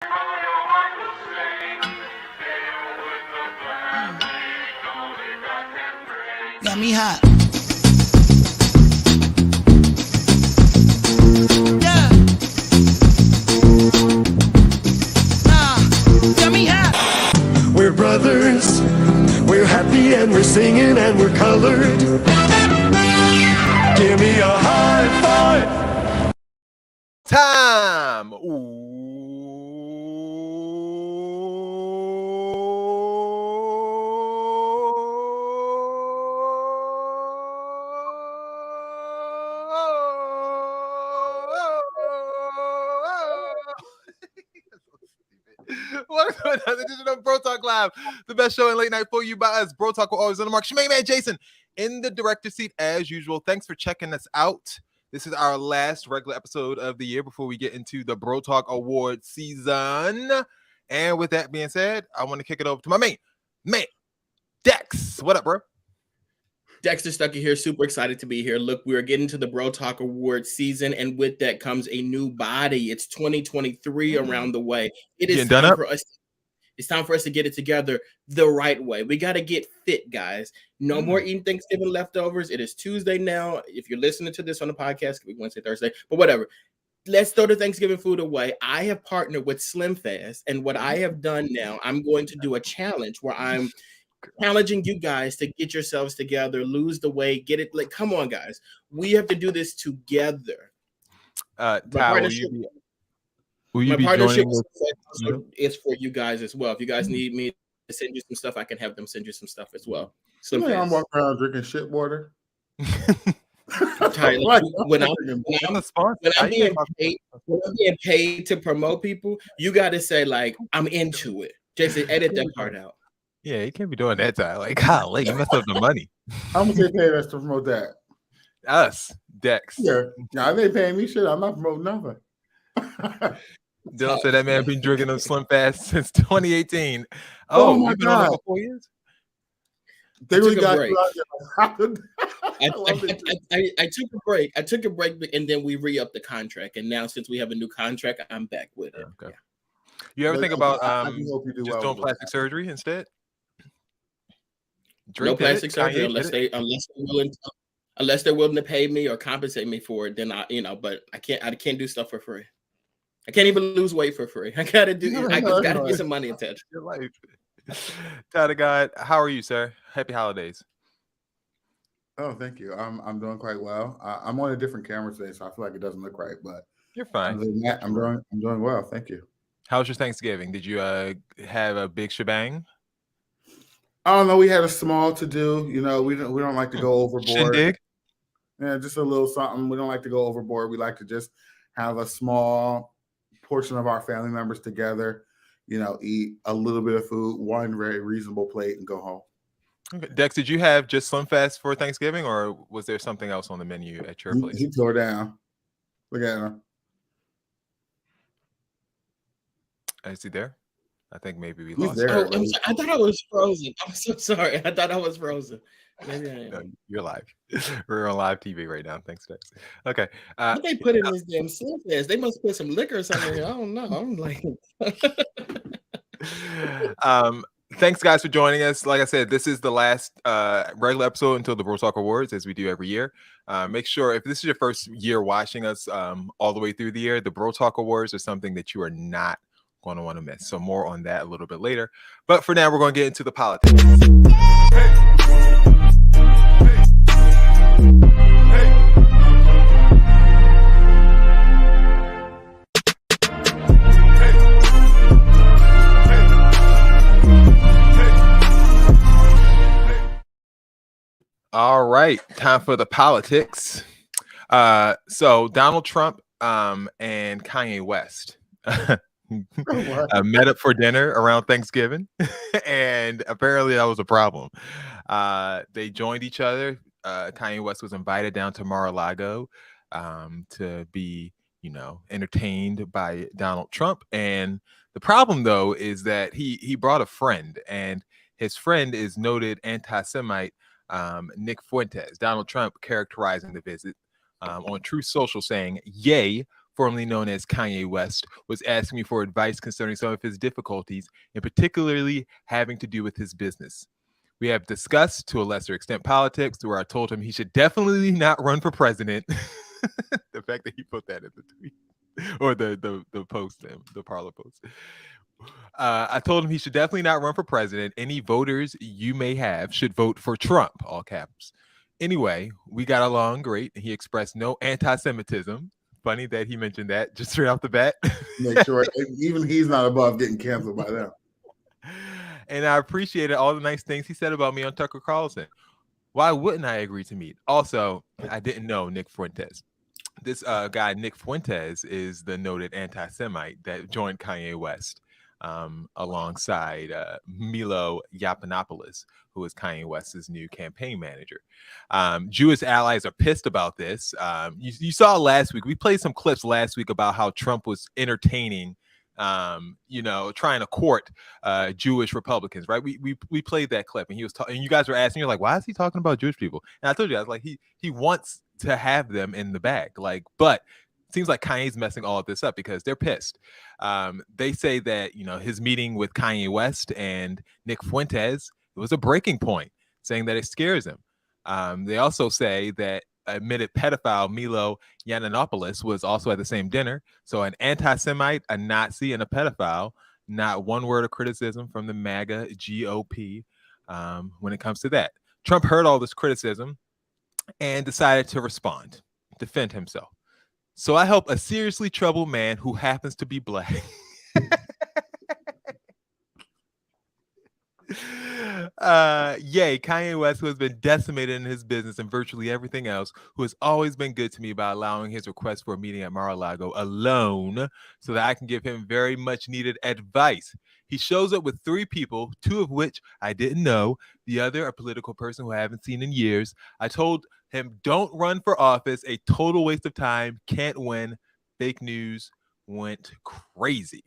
Got me hot. Yeah. Got me hot. We're brothers. We're happy and we're singing and we're colored. Give me a high five. Time. Welcome to another edition of Bro Talk Live, the best show in late night for you by us. Bro Talk will always on the mark. Shemaine Man Jason in the director's seat as usual. Thanks for checking us out. This is our last regular episode of the year before we get into the Bro Talk Award season. And with that being said, I want to kick it over to my man, Dex. What up, bro? Dexter Stuckey here, super excited to be here. Look, we're getting to the Bro Talk Award season, and with that comes a new body. It's 2023 around the way. It is time for us. It's time for us to get it together the right way. We got to get fit, guys. No more eating Thanksgiving leftovers. It is Tuesday now. If you're listening to this on the podcast, it could be Wednesday, Thursday, but whatever. Let's throw the Thanksgiving food away. I have partnered with Slim Fast, and what I have done now, I'm going to do a challenge where I'm challenging you guys to get yourselves together, lose the weight, get it. Like, come on, guys. We have to do this together. Ty, will you be partnership joining is for you guys as well. If you guys need me to send you some stuff, I can have them send you some stuff as well. I'm walking around drinking shit water. When I'm being paid to promote people, you got to say, like, I'm into it. Jason, edit that part out. Yeah, you can't be doing that, Ty. Like, golly, you messed up the money. How much they pay us to promote that? Us, Dex. Yeah, they paying me shit. I'm not promoting nothing. Dylan said that man been drinking them Slim Fast since 2018. Oh my you've been God. on it for 4 years? They really got break. I took a break. I took a break, and then we re-upped the contract. And now, since we have a new contract, I'm back with it. Okay. You ever think about just doing plastic surgery instead? No plastic surgery unless they're willing to pay me or compensate me for it. Then but I can't do stuff for free. I can't even lose weight for free. I gotta get some money attached. Your life. Tyler God, how are you, sir? Happy holidays. Oh, thank you. I'm doing quite well. I'm on a different camera today, so I feel like it doesn't look right, but You're fine. I'm doing well. Thank you. How was your Thanksgiving? Did you have a big shebang? I don't know. We had a small to do. We don't like to go overboard. Shindig? Yeah, just a little something. We don't like to go overboard. We like to just have a small portion of our family members together. Eat a little bit of food, one very reasonable plate, and go home. Okay. Dex, did you have just Slim Fast for Thanksgiving, or was there something else on the menu at your place? He tore down. Look at him. Is he there? I think maybe we He's lost there. him. I thought I was frozen. I'm so sorry. I thought I was frozen. Maybe I am. No, you're live. We're on live TV right now. Thanks, Dex. Okay. What they put in this damn Slim Fast? They must put some liquor or something in here. I don't know. I'm like... Thanks, guys, for joining us. Like I said, this is the last regular episode until the Bro Talk Awards, as we do every year. Make sure, if this is your first year watching us all the way through the year, the Bro Talk Awards are something that you are not going to want to miss. So more on that a little bit later. But for now, we're going to get into the politics. All right, time for the politics. So Donald Trump and Kanye West met up for dinner around Thanksgiving, and apparently that was a problem. They joined each other. Kanye West was invited down to Mar-a-Lago to be, entertained by Donald Trump. And the problem, though, is that he brought a friend, and his friend is noted anti-Semite Nick Fuentes. Donald Trump characterizing the visit on Truth Social, saying, "Yay formerly known as Kanye West, was asking me for advice concerning some of his difficulties, and particularly having to do with his business. We have discussed, to a lesser extent, politics, where I told him he should definitely not run for president. The fact that he put that in the tweet or the post, the Parler post. I told him he should definitely not run for president. Any voters you may have should vote for Trump, all caps. Anyway, we got along great. He expressed no anti-Semitism. Funny that he mentioned that just straight off the bat. Make sure even he's not above getting canceled by them. And I appreciated all the nice things he said about me on Tucker Carlson. Why wouldn't I agree to meet? Also, I didn't know Nick Fuentes. This guy, Nick Fuentes, is the noted anti-Semite that joined Kanye West alongside Milo Yiannopoulos, who is Kanye West's new campaign manager. Jewish allies are pissed about this. You saw last week. We played some clips last week about how Trump was entertaining trying to court Jewish Republicans, right? We played that clip, and he was talking, and you guys were asking, you're like, why is he talking about Jewish people? And I told you, I was like, he wants to have them in the bag, like, but it seems like Kanye's messing all of this up because they're pissed. They say that his meeting with Kanye West and Nick Fuentes, it was a breaking point, saying that it scares him. They also say that admitted pedophile Milo Yiannopoulos was also at the same dinner. So an anti-Semite, a Nazi, and a pedophile. Not one word of criticism from the MAGA GOP when it comes to that. Trump heard all this criticism and decided to respond, defend himself. So I help a seriously troubled man who happens to be black. Kanye West, who has been decimated in his business and virtually everything else, who has always been good to me by allowing his request for a meeting at Mar-a-Lago alone so that I can give him very much needed advice. He shows up with 3 people, 2 of which I didn't know, the other a political person who I haven't seen in years. I told him, don't run for office, a total waste of time, can't win. Fake news went crazy.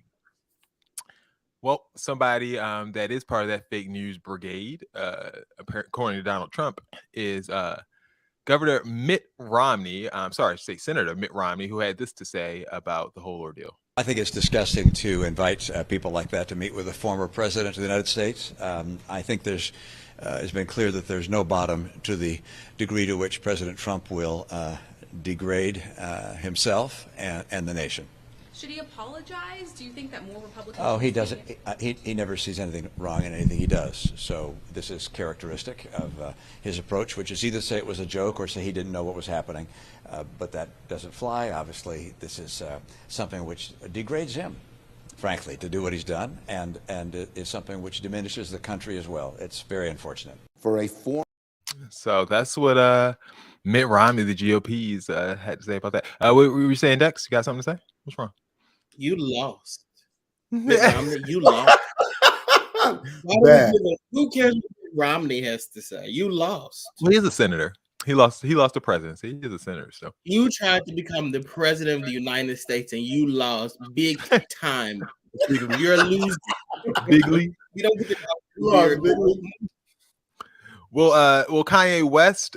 Well, somebody that is part of that fake news brigade, according to Donald Trump, is Governor Mitt Romney. Senator Mitt Romney, who had this to say about the whole ordeal. I think it's disgusting to invite people like that to meet with a former president of the United States. I think it's been clear that there's no bottom to the degree to which President Trump will degrade himself and the nation. Should he apologize? Do you think that more Republicans? Oh, he doesn't. He never sees anything wrong in anything he does. So this is characteristic of his approach, which is either say it was a joke or say he didn't know what was happening. But that doesn't fly. Obviously, this is something which degrades him, frankly, to do what he's done, and is something which diminishes the country as well. It's very unfortunate. So that's what Mitt Romney, the GOP's, had to say about that. What were you saying, Dex? You got something to say? What's wrong? You lost. Mitt Romney, you lost. Who cares what Romney has to say? You lost. Well, he's a senator. He lost the presidency. He's a senator, so you tried to become the president of the United States and you lost big time. You're a loser. Bigly. You don't get to talk Well, Kanye West,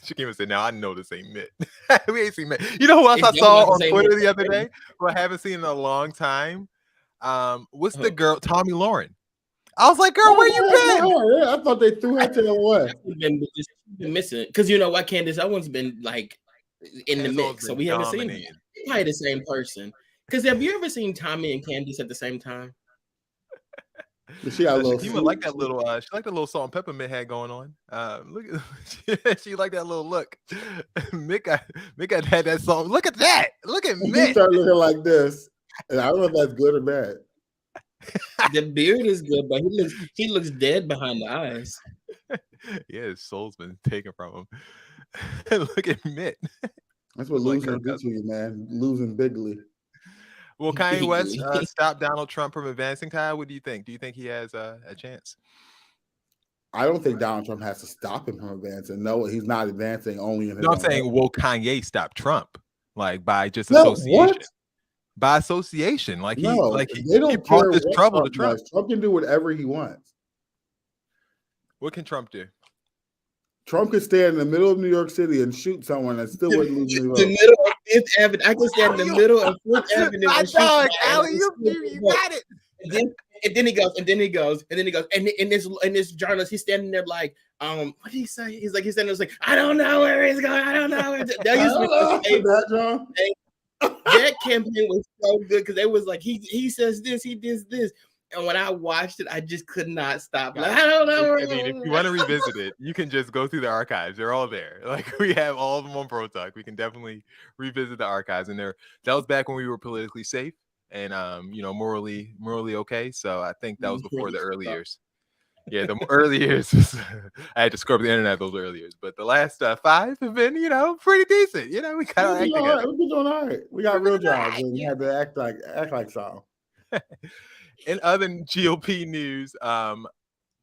she came and said, now I know this ain't Mitt. We ain't seen Mitt. You know who else I saw on Twitter the other day, who I haven't seen in a long time? What's the girl, Tommy Lauren? I was like, girl, where you been? I thought they threw her to the what? Been missing. Because you know what, Candace, that one's been like in the mix, so we haven't seen it. Probably the same person. Because have you ever seen Tommy and Candace at the same time? She got a little. She like that little. She like the little salt and pepper Mitt had going on. Look at she like that little look. Mick had that song. Look at that. Look at Mitt. He started looking like this, and I don't know if that's good or bad. The beard is good, but he looks dead behind the eyes. Yeah, his soul's been taken from him. Look at Mitt. That's what losing do to you, man. Losing bigly. Will Kanye West stop Donald Trump from advancing, Ty? What do you think? Do you think he has a chance? I don't think Donald Trump has to stop him from advancing. No, he's not advancing only in his I'm saying, will Kanye stop Trump? Like by just association? What? By association. Like they don't he brought this trouble to Trump. Trump can do whatever he wants. What can Trump do? Trump could stand in the middle of New York City and shoot someone and still wouldn't lose any The votes. middle of Fifth Avenue. I could stand in the middle of Fifth Avenue My and shoot dog, somebody Allie, and you still got it. and this journalist, he's standing there like, what did he say? He's standing there like, I don't know where he's going. I don't know. That used to be my favorite. That campaign was so good because it was like he says this, he does this. And when I watched it, I just could not stop. Like, I don't know. I mean, if you want to revisit it, you can just go through the archives. They're all there. Like, we have all of them on Pro Talk. We can definitely revisit the archives. And that was back when we were politically safe and morally okay. So I think that was before the early years. Yeah, the early years. I had to scrub the internet those early years, but the last 5 have been, pretty decent. We kind of We've been doing all right. We got real jobs, and we had to act like so. In other GOP news,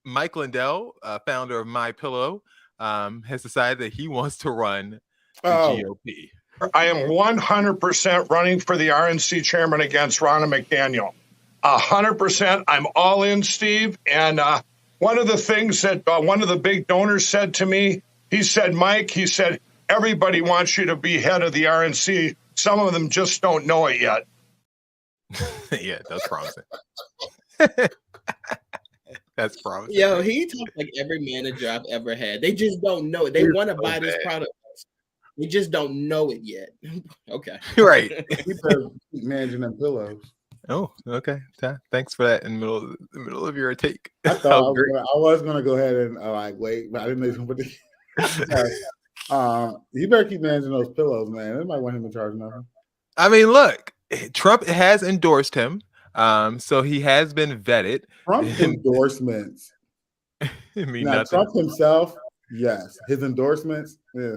Mike Lindell, founder of MyPillow, has decided that he wants to run the GOP. I am 100% running for the RNC chairman against Ronna McDaniel. 100%. I'm all in, Steve. And one of the things that one of the big donors said to me, he said, Mike, everybody wants you to be head of the RNC. Some of them just don't know it yet. Yeah, that's promising. That's promising. Yo, he talks like every manager I've ever had. They just don't know it. They want to buy this product. They just don't know it yet. Okay. Right. Keep managing them pillows. Oh, okay. Thanks for that in the middle of your take. I thought I was gonna go ahead and wait, but I didn't know you were gonna put you better keep managing those pillows, man. They might want him in charge now. I mean, look, Trump has endorsed him. So he has been vetted. Trump endorsements. Trump himself, yes. His endorsements, yeah.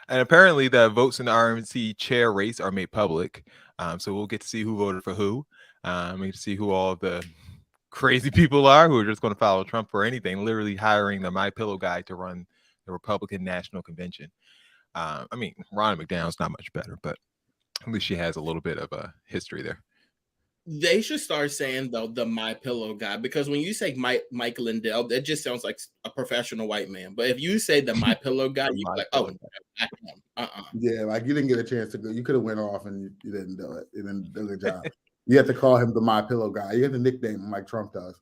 And apparently the votes in the RNC chair race are made public. So we'll get to see who voted for who. We get to see who all the crazy people are who are just going to follow Trump for anything, literally hiring the MyPillow guy to run the Republican National Convention. I mean, Ronna McDaniel's not much better, but at least she has a little bit of a history there. They should start saying, though, the MyPillow guy, because when you say Mike Lindell, that just sounds like a professional white man. But if you say the MyPillow guy, you're like, oh, yeah, like you didn't get a chance to go. You could have went off and you didn't do it. You didn't do the job. You have to call him the MyPillow guy. You have to nickname him like Trump does.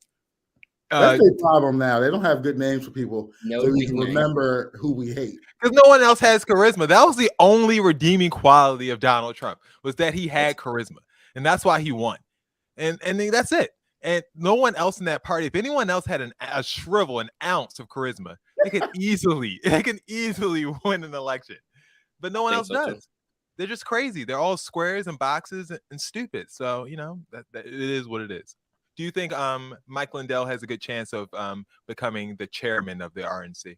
That's the problem now. They don't have good names for people, so we can remember who we hate. Because no one else has charisma. That was the only redeeming quality of Donald Trump, was that he had charisma, and that's why he won. And that's it. And no one else in that party, if anyone else had a shrivel, an ounce of charisma, they can easily win an election. But no one else does. They're just crazy. They're all squares and boxes and stupid. So, that it is what it is. Do you think Mike Lindell has a good chance of becoming the chairman of the RNC?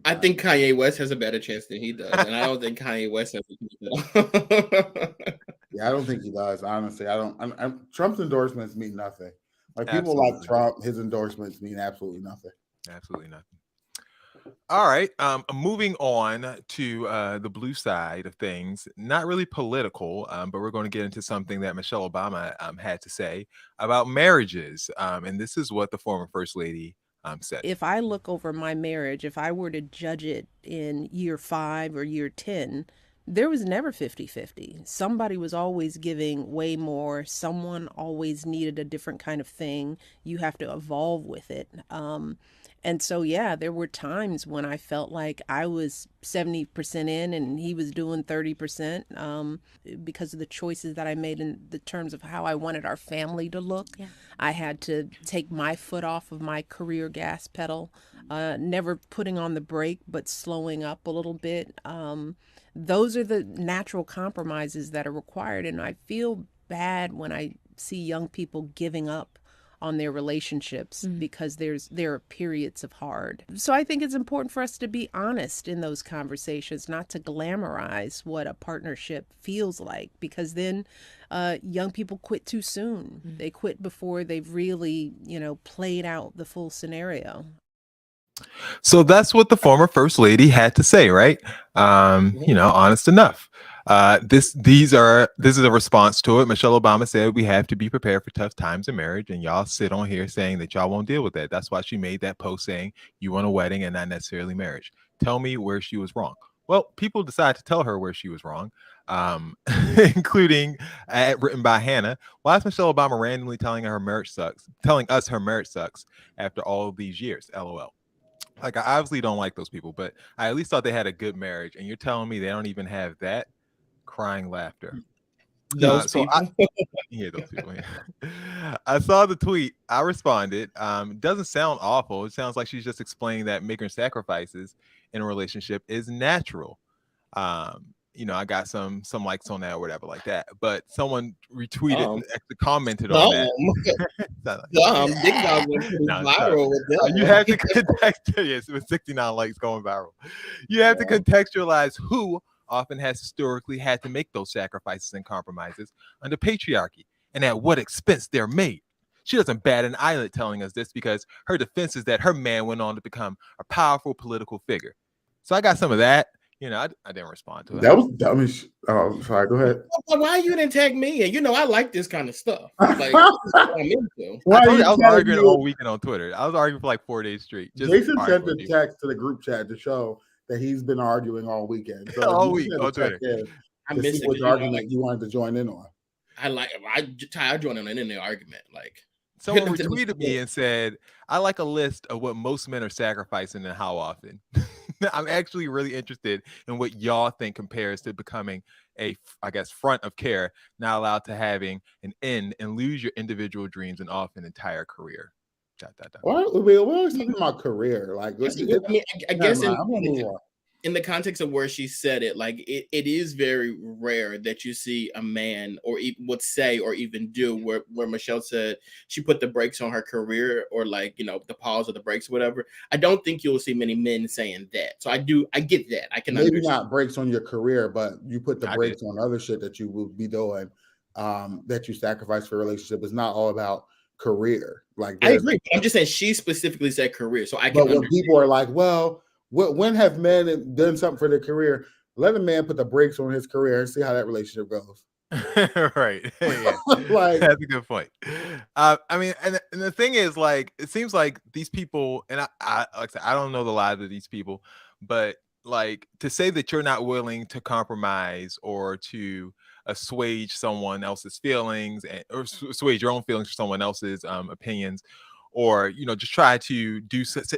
I think Kanye West has a better chance than he does, and I don't think Kanye West has a Yeah, I don't think he does. Honestly, I don't. Trump's endorsements mean nothing. Like people like Trump, his endorsements mean absolutely nothing. Absolutely nothing. All right. Moving on to the blue side of things, not really political, but we're going to get into something that Michelle Obama had to say about marriages. And this is what the former First Lady said. If I look over my marriage, if I were to judge it in year 5 or year 10, there was never 50-50. Somebody was always giving way more. Someone always needed a different kind of thing. You have to evolve with it. And so, yeah, there were times when I felt like I was 70% in and he was doing 30% because of the choices that I made in the terms of how I wanted our family to look. Yeah. I had to take my foot off of my career gas pedal, never putting on the brake, but slowing up a little bit. Those are the natural compromises that are required. And I feel bad when I see young people giving up on their relationships because there are periods of hard. So I think it's important for us to be honest in those conversations, not to glamorize what a partnership feels like, because then young people quit too soon. They quit before they've really, played out the full scenario. So that's what the former First Lady had to say, right? Honest enough. This is a response to it. Michelle Obama said we have to be prepared for tough times in marriage, and y'all sit on here saying that y'all won't deal with that. That's why she made that post saying you want a wedding and not necessarily marriage. Tell me where she was wrong. Well, people decided to tell her where she was wrong, including written by Hannah. Why is Michelle Obama randomly telling us her marriage sucks after all of these years? LOL. Like, I obviously don't like those people, but I at least thought they had a good marriage, and you're telling me they don't even have that? Crying laughter. Those people. Yeah, those people. Yeah. I saw the tweet. I responded. Doesn't sound awful. It sounds like she's just explaining that making sacrifices in a relationship is natural. I got some likes on that or whatever like that. But someone retweeted, actually commented on that. Big Dog went pretty viral with that. You have to contextualize. Yes, with 69 likes going viral. You have to contextualize who often has historically had to make those sacrifices and compromises under patriarchy, and at what expense they're made. She doesn't bat an eyelid telling us this because her defense is that her man went on to become a powerful political figure. So I got some of that. I didn't respond to it. That was dumb. Sorry, go ahead. Why you didn't tag me? And I like this kind of stuff. Like, I'm into. I was arguing all weekend on Twitter. I was arguing for like 4 days straight. Jason sent the text to the group chat to show that he's been arguing all weekend. So all week on Twitter. I missed which argument you wanted to join in on. I joined in the argument. Like, someone retweeted me and said, I like a list of what most men are sacrificing and how often. I'm actually really interested in what y'all think compares to becoming a, front of care, not allowed to having an end and lose your individual dreams and often entire career. Well, we're always talking about career. Like, I guess in the context of where she said it, like it is very rare that you see a man would say or even do where Michelle said she put the brakes on her career, or like, the pause or the brakes or whatever. I don't think you'll see many men saying that. So I get that. I can maybe understand. Not brakes on your career, but you put the brakes on other shit that you will be doing, that you sacrifice for a relationship. It's not all about career. Like, I agree. I'm just saying she specifically said career. So I can understand. When people are like, well, when have men done something for their career? Let a man put the brakes on his career and see how that relationship goes. Right. Yeah. Like, that's a good point. I mean, and the thing is, like, it seems like these people, and I like I said, I don't know the lives of these people, but like, to say that you're not willing to compromise or to assuage someone else's feelings or assuage your own feelings for someone else's opinions, or just try to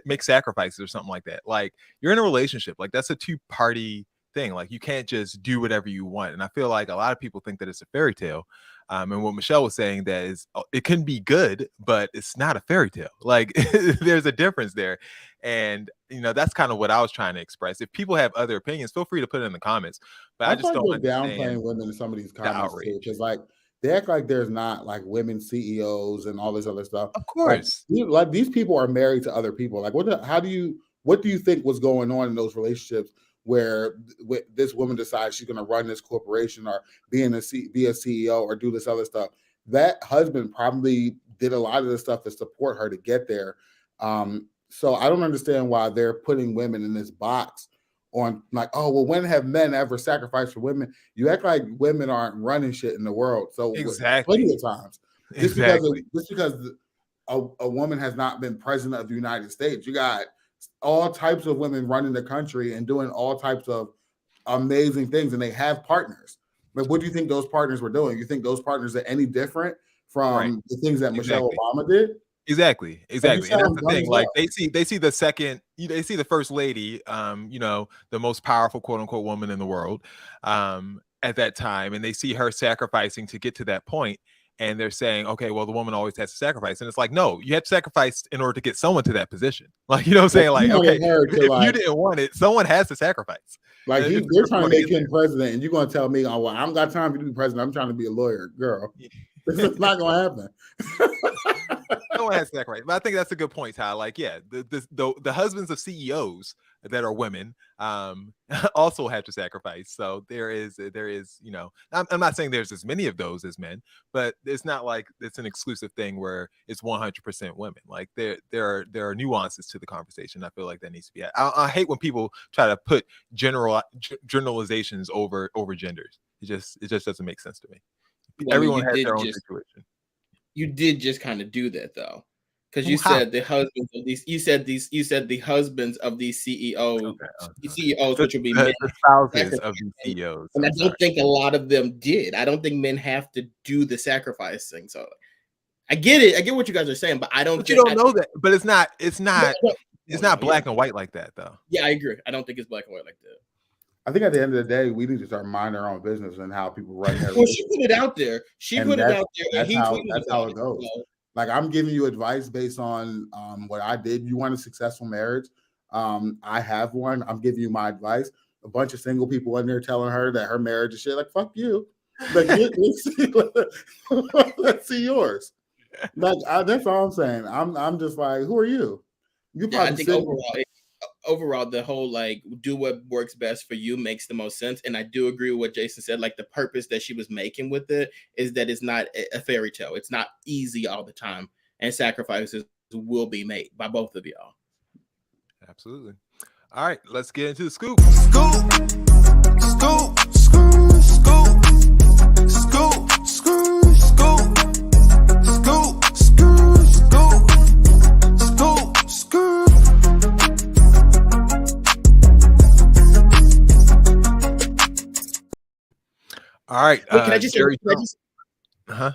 make sacrifices or something like that. Like, you're in a relationship, like that's a two-party thing. Like, you can't just do whatever you want. And I feel like a lot of people think that it's a fairy tale. And what Michelle was saying, that is, it can be good, but it's not a fairy tale. Like, there's a difference there. And that's kind of what I was trying to express. If people have other opinions, feel free to put it in the comments. But I just don't understand downplaying women in some of these comments, because like they act like there's not like women CEOs and all this other stuff. Of course, like these people are married to other people. Like, what do you think was going on in those relationships where this woman decides she's going to run this corporation or be a CEO or do this other stuff? That husband probably did a lot of the stuff to support her to get there. So I don't understand why they're putting women in this box on like, oh, well, when have men ever sacrificed for women? You act like women aren't running shit in the world. So exactly, plenty of times, just because a woman has not been president of the United States, you got all types of women running the country and doing all types of amazing things, and they have partners. But what do you think those partners were doing? You think those partners are any different from the things that Michelle Obama did? Exactly. And that's the thing. Like, they see the first lady, the most powerful quote unquote woman in the world, at that time, and they see her sacrificing to get to that point, and they're saying, okay, well, the woman always has to sacrifice, and it's like, no, you have to sacrifice in order to get someone to that position. Like, you know what I'm saying? Like, okay, if you didn't want it, someone has to sacrifice. Like, they're trying to make him president, and you're going to tell me, oh, well, I don't got time to be president. I'm trying to be a lawyer, girl. This is not going to happen. No one has to sacrifice. But I think that's a good point, Ty. Like, yeah, the husbands of CEOs that are women also have to sacrifice. So there is, you know, I'm not saying there's as many of those as men, but it's not like it's an exclusive thing where it's 100% women. Like there are nuances to the conversation. I feel like that needs to be. I hate when people try to put generalizations over genders. It just doesn't make sense to me. Well, Everyone has their own situation. You did just kind of do that though, because you said the husbands of these. You said the husbands of these CEOs, which would be men, the spouses of these CEOs. And I don't think a lot of them did. I don't think men have to do the sacrificing. So I get it. I get what you guys are saying, but I don't. But you don't know that. But it's not. It's not black and white like that, though. Yeah, I agree. I don't think it's black and white like that. I think at the end of the day, we need to start minding our own business and how people run their. Well, she put it out there. That's how it goes. Like, I'm giving you advice based on what I did. You want a successful marriage? I have one. I'm giving you my advice. A bunch of single people in there telling her that her marriage is shit. Like, fuck you. Like, let's see yours. Like, that's all I'm saying. I'm just like, who are you? You probably I think overall, the whole like do what works best for you makes the most sense. And I do agree with what Jason said. Like, the purpose that she was making with it is that it's not a fairy tale. It's not easy all the time, and sacrifices will be made by both of y'all. Absolutely. All right, let's get into the scoop. Scoop, scoop, scoop, scoop, scoop, scoop, scoop, scoop, scoop, scoop, scoop. All right. Wait, can I just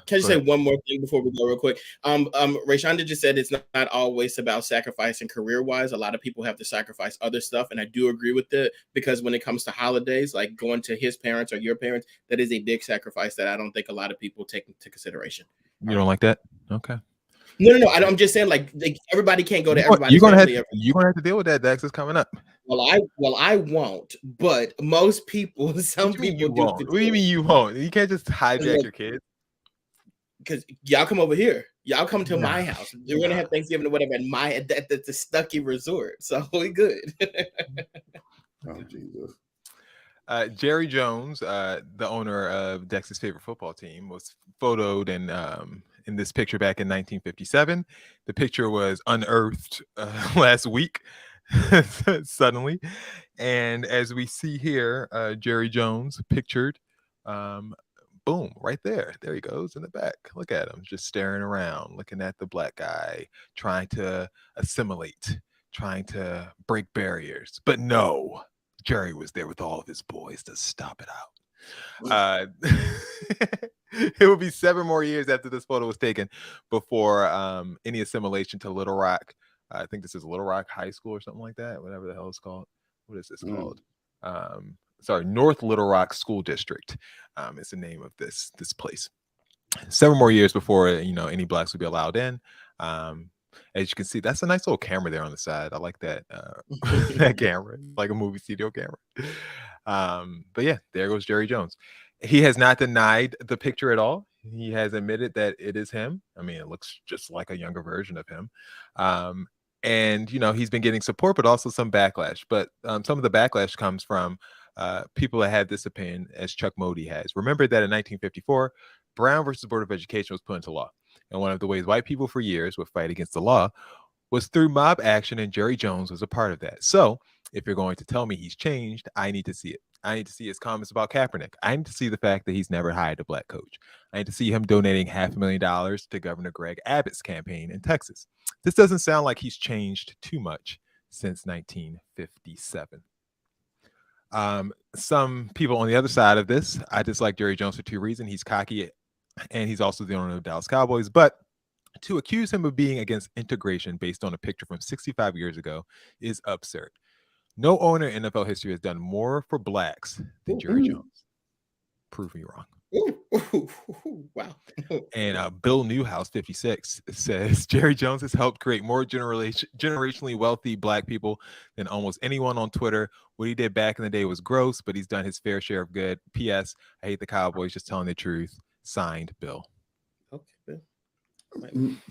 Can say one more thing before we go real quick? Rayshonda just said it's not always about sacrificing career-wise. A lot of people have to sacrifice other stuff, and I do agree with it, because when it comes to holidays, like going to his parents or your parents, that is a big sacrifice that I don't think a lot of people take into consideration. You don't like that? Okay. No. I'm just saying, like everybody can't go to everybody's family. You're gonna have to deal with that. Dex is coming up. Well, I won't, but most people, some people do. What do you mean you won't? You can't just hijack your kids. Because y'all come over here. Y'all come to my house. We're gonna have Thanksgiving or whatever at the Stuckey Resort. So we good. Oh, Jesus. Jerry Jones, the owner of Dex's favorite football team, was photoed in this picture back in 1957. The picture was unearthed last week suddenly, and as we see here, Jerry Jones pictured. Boom, right there. There he goes in the back. Look at him, just staring around, looking at the black guy, trying to assimilate, trying to break barriers. But no, Jerry was there with all of his boys to stop it out. It would be 7 more years after this photo was taken before any assimilation to Little Rock. I think this is Little Rock High School or something like that, whatever the hell it's called. What is this called? North Little Rock School District is the name of this place. 7 more years before any blacks would be allowed in. As you can see, that's a nice little camera there on the side. I like that that camera, like a movie studio camera. But yeah, there goes Jerry Jones. He has not denied the picture at all. He has admitted that it is him. I mean, it looks just like a younger version of him. And he's been getting support, but also some backlash. But some of the backlash comes from people that have this opinion, as Chuck Modi has. Remember that in 1954, Brown versus Board of Education was put into law. And one of the ways white people for years would fight against the law was through mob action, and Jerry Jones was a part of that. So if you're going to tell me he's changed, I need to see it. I need to see his comments about Kaepernick. I need to see the fact that he's never hired a black coach. I need to see him donating $500,000 to Governor Greg Abbott's campaign in Texas. This doesn't sound like he's changed too much since 1957. Some people on the other side of this, I dislike Jerry Jones for 2 reasons. He's cocky, and he's also the owner of the Dallas Cowboys. But to accuse him of being against integration based on a picture from 65 years ago is absurd. No owner in NFL history has done more for blacks than Jerry Jones. Prove me wrong. Wow. And Bill Newhouse, 56, says Jerry Jones has helped create more generationally wealthy black people than almost anyone on Twitter. What he did back in the day was gross, but he's done his fair share of good. P.S. I hate the Cowboys, just telling the truth. Signed, Bill. Okay, Bill.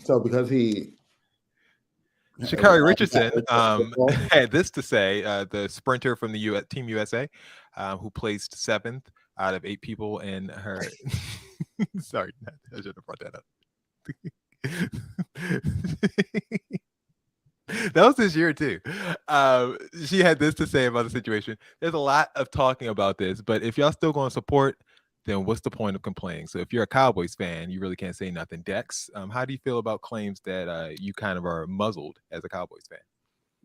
So because he Sha'Carri Richardson had this to say, the sprinter from the Team USA, who placed 7th out of 8 people in her. Sorry, I should have brought that up. That was this year too. She had this to say about the situation. There's a lot of talking about this, but if y'all still going to support, then what's the point of complaining? So if you're a Cowboys fan, you really can't say nothing. Dex, how do you feel about claims that you kind of are muzzled as a Cowboys fan?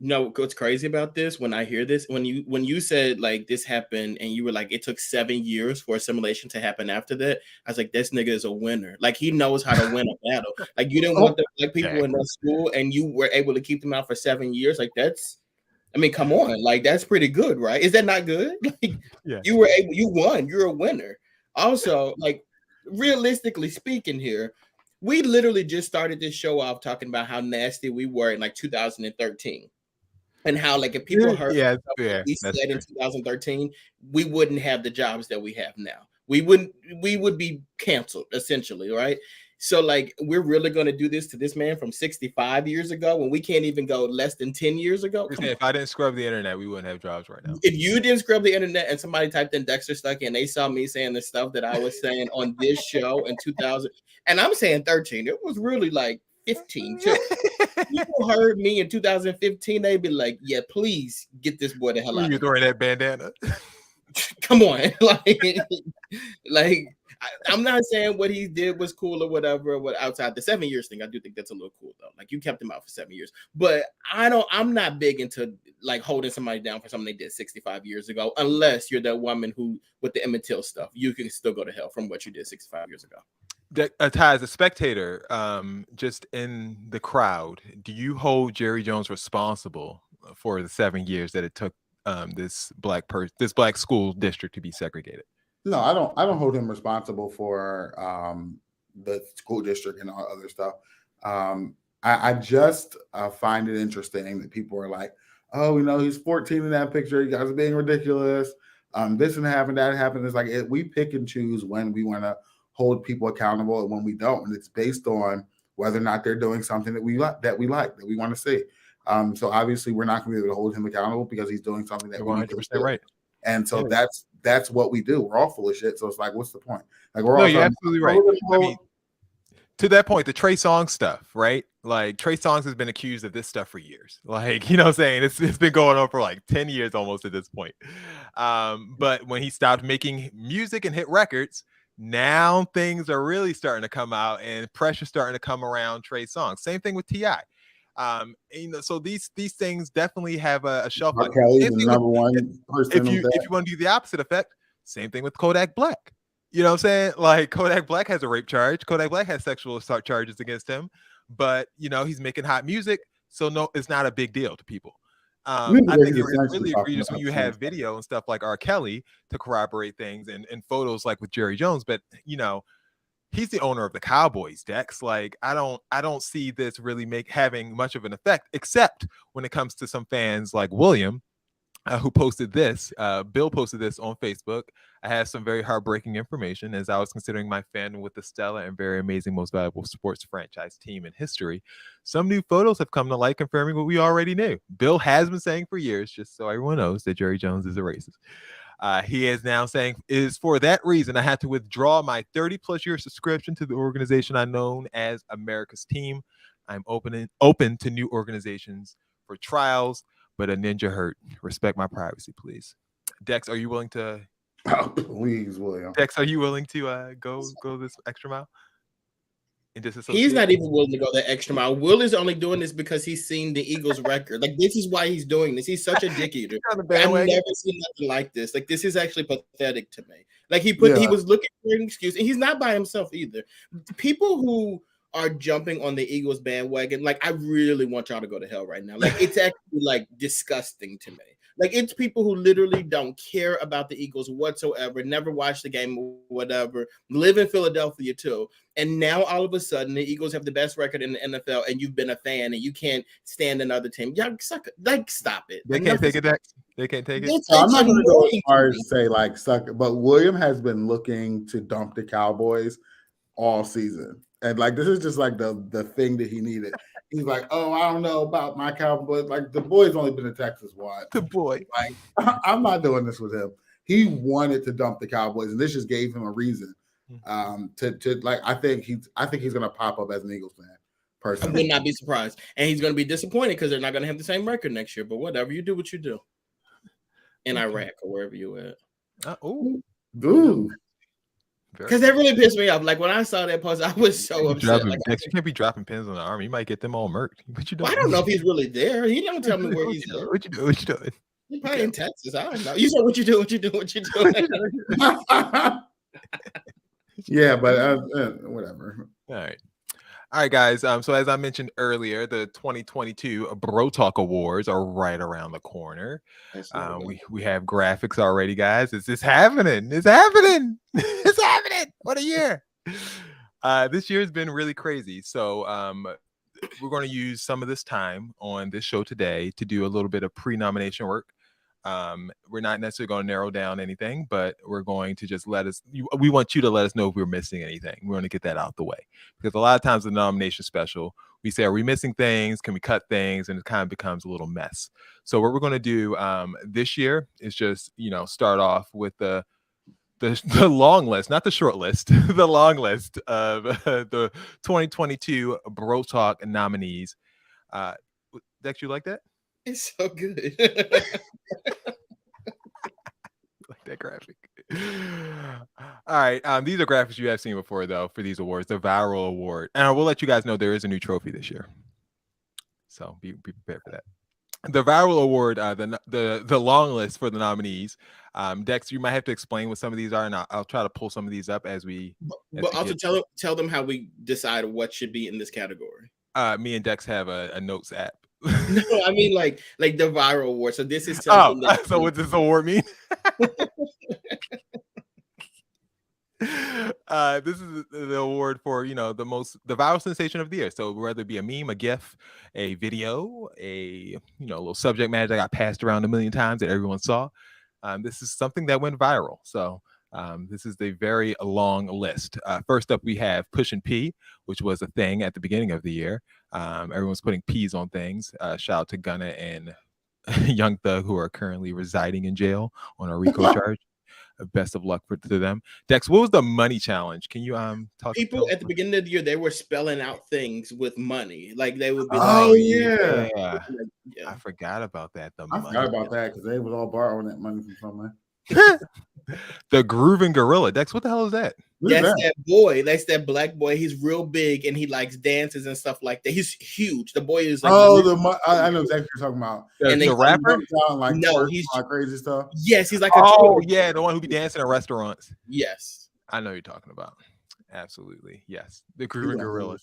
No, what's crazy about this, when I hear this, when you said like this happened and you were like, it took 7 years for assimilation to happen after that, I was like, this nigga is a winner. Like, he knows how to win a battle. Like, you didn't want the black people in that school and you were able to keep them out for 7 years. Like, I mean, come on, like, that's pretty good, right? Is that not good? Like, you won, you're a winner. Also, like, realistically speaking here, we literally just started this show off talking about how nasty we were in like 2013. And how, like, if people heard what we said in 2013, we wouldn't have the jobs that we have now. We would be canceled, essentially, right? So, like, we're really going to do this to this man from 65 years ago when we can't even go less than 10 years ago? If I didn't scrub the internet, we wouldn't have jobs right now. If you didn't scrub the internet and somebody typed in Dexter Stuckey and they saw me saying the stuff that I was saying on this show in 2000, and I'm saying 13, it was really like 15 too. People heard me in 2015, they'd be like, yeah, please get this boy the hell out of here. You're throwing that bandana. Come on. I'm not saying what he did was cool or whatever, outside the 7 years thing. I do think that's a little cool though. Like, you kept him out for 7 years. But I'm not big into like holding somebody down for something they did 65 years ago, unless you're that woman who with the Emmett Till stuff, you can still go to hell from what you did 65 years ago. Ty, as a spectator, just in the crowd, do you hold Jerry Jones responsible for the 7 years that it took this black school district to be segregated? No, I don't hold him responsible for the school district and all other stuff. I just find it interesting that people are like, oh, he's 14 in that picture. You guys are being ridiculous. This and happened, that happened. It's like we pick and choose when we want to hold people accountable and when we don't, and it's based on whether or not they're doing something that we like, that we want to see. So obviously, we're not going to be able to hold him accountable because he's doing something that 100% right. And so that's what we do. We're all full of shit. So it's like, what's the point? Like, you're absolutely right. I mean, to that point, the Trey Songz stuff, right? Like, Trey Songz has been accused of this stuff for years. Like, you know what I'm saying? It's been going on for like 10 years almost at this point. But when he stopped making music and hit records, now things are really starting to come out and pressure starting to come around Trey Songz. Same thing with T.I. So these things definitely have a shelf life. Kelly's the number one person. If you want to do the opposite effect, same thing with Kodak Black. You know what I'm saying? Like, Kodak Black has a rape charge. Kodak Black has sexual assault charges against him, but he's making hot music, so no, it's not a big deal to people. I think it's really egregious when you have video and stuff like R. Kelly to corroborate things and photos like with Jerry Jones, but he's the owner of the Cowboys, Dex. Like, I don't see this really having much of an effect, except when it comes to some fans like William, who posted this. Bill posted this on Facebook. I have some very heartbreaking information. As I was considering my fandom with the stellar and very amazing most valuable sports franchise team in history, some new photos have come to light confirming what we already knew. Bill has been saying for years, just so everyone knows, that Jerry Jones is a racist. He is now saying, it is for that reason I had to withdraw my 30-plus year subscription to the organization I known as America's Team. I'm open to new organizations for trials, but a ninja hurt. Respect my privacy, please. Dex, are you willing to? Oh, please, William. Dex, are you willing to go this extra mile? He's not even willing to go that extra mile. Will is only doing this because he's seen the Eagles record. Like, this is why he's doing this. He's such a dick eater. I've never seen nothing like this. Like, this is actually pathetic to me. Like, he was looking for an excuse, and he's not by himself either. People who are jumping on the Eagles bandwagon, like, I really want y'all to go to hell right now. Like, it's actually like disgusting to me. Like, it's people who literally don't care about the Eagles whatsoever, never watch the game or whatever, live in Philadelphia too. And now all of a sudden the Eagles have the best record in the NFL and you've been a fan and you can't stand another team. Y'all suck it. Like, stop it. They can't take it back. They can't take it. I'm not going to go as far as say like suck it, but William has been looking to dump the Cowboys all season. And like, this is just like the thing that he needed. He's like, oh, I don't know about my Cowboys. Like the boy's only been to Texas once. The boy. Like I'm not doing this with him. He wanted to dump the Cowboys, and this just gave him a reason to like. I think he's gonna pop up as an Eagles fan. Personally, I would not be surprised, and he's gonna be disappointed because they're not gonna have the same record next year. But whatever, you do what you do in Iraq or wherever you at. Dude. Because that really pissed me off. Like when I saw that post, I was so upset. Like, you can't be dropping pins on the army. You might get them all murked. What you doing? I don't know if he's really there. He don't tell me where he's at. What you doing? What you doing? He's probably in Texas. I don't know. You said what you do, what you do, what you do. Yeah, but whatever. All right, guys. So as I mentioned earlier, the 2022 Bro Talk Awards are right around the corner. We have graphics already, guys. It's happening. It's happening. It's happening. What a year. This year has been really crazy. So we're going to use some of this time on this show today to do a little bit of pre-nomination work. We're not necessarily going to narrow down anything, but we're going to just we want you to let us know if we're missing anything. We're going to get that out the way, because a lot of times the nomination special, we say, are we missing things? Can we cut things? And it kind of becomes a little mess. So what we're going to do this year is just, start off with the long list, not the short list, the long list of the 2022 Bro Talk nominees. Dex, you like that? It's so good. Like that graphic. All right. These are graphics you have seen before, though, for these awards. The viral award. And I will let you guys know there is a new trophy this year. So be prepared for that. The viral award, the long list for the nominees. Dex, you might have to explain what some of these are, and I'll try to pull some of these up as we. But also tell them how we decide what should be in this category. Me and Dex have a notes app. No, I mean like the viral award. So this is something. So what does this award mean? This is the award for the viral sensation of the year. So whether it be a meme, a GIF, a video, a little subject matter that got passed around a million times that everyone saw. This is something that went viral. So this is a very long list. First up, we have Pushin' P, which was a thing at the beginning of the year. Everyone's putting P's on things. Shout out to Gunna and Young Thug, who are currently residing in jail on a RICO charge. Best of luck to them. Dex, what was the money challenge? Can you talk? People at the beginning of the year, they were spelling out things with money. Like they would be yeah. I forgot about that. I forgot about that because they was all borrowing that money from somewhere. The Grooving Gorilla. Dex, what the hell is that? That's that boy. That's that black boy. He's real big and he likes dances and stuff like that. He's huge. The boy is like I know exactly what you're talking about. And the rapper? No, he's crazy stuff. Yes, he's like yeah, the one who be dancing in restaurants. Yes. I know who you're talking about. Absolutely. Yes. The Grooving Gorilla.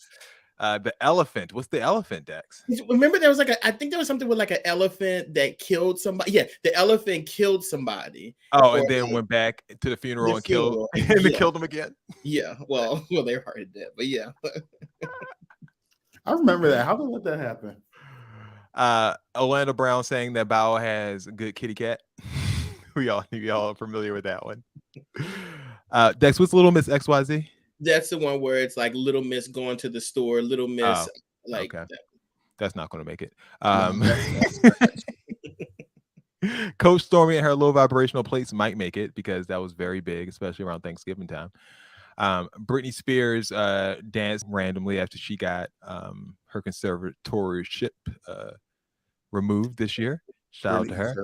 The elephant. What's the elephant, Dex? Remember there was I think there was something with like an elephant that killed somebody. Yeah, the elephant killed somebody. And then went back to the funeral and killed and they killed him again. Yeah. Well, they were already dead, but yeah. I remember that. How did let that happen? Orlando Brown saying that Bow has a good kitty cat. we all are familiar with that one. Dex, what's Little Miss XYZ? That's the one where it's like Little Miss going to the store, Little Miss That's not going to make it. Coach Stormy and her low vibrational plates might make it because that was very big, especially around Thanksgiving time. Britney Spears danced randomly after she got her conservatorship removed this year. Shout out to her.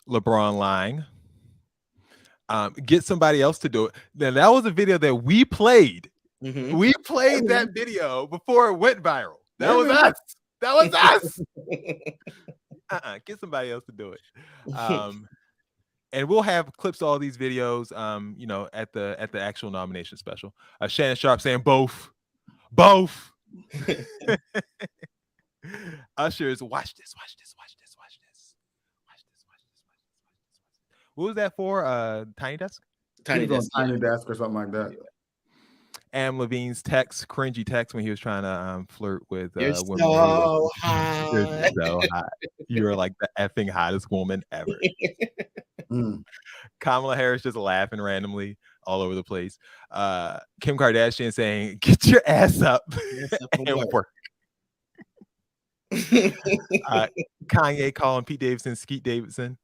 LeBron lying. Get somebody else to do it. Now that was a video that we played. Mm-hmm. We played that video before it went viral. That was us. That was us. Get somebody else to do it. And we'll have clips of all these videos. At the actual nomination special. Shannon Sharp saying both. Ushers, watch this. What was that for? Tiny Desk? Tiny Desk or something like that. Am Levine's cringy text when he was trying to flirt with You're women. So hot. You're so hot. You're like the effing hottest woman ever. Kamala Harris just laughing randomly all over the place. Kim Kardashian saying, "Get your ass up and work." Kanye calling Pete Davidson Skeet Davidson.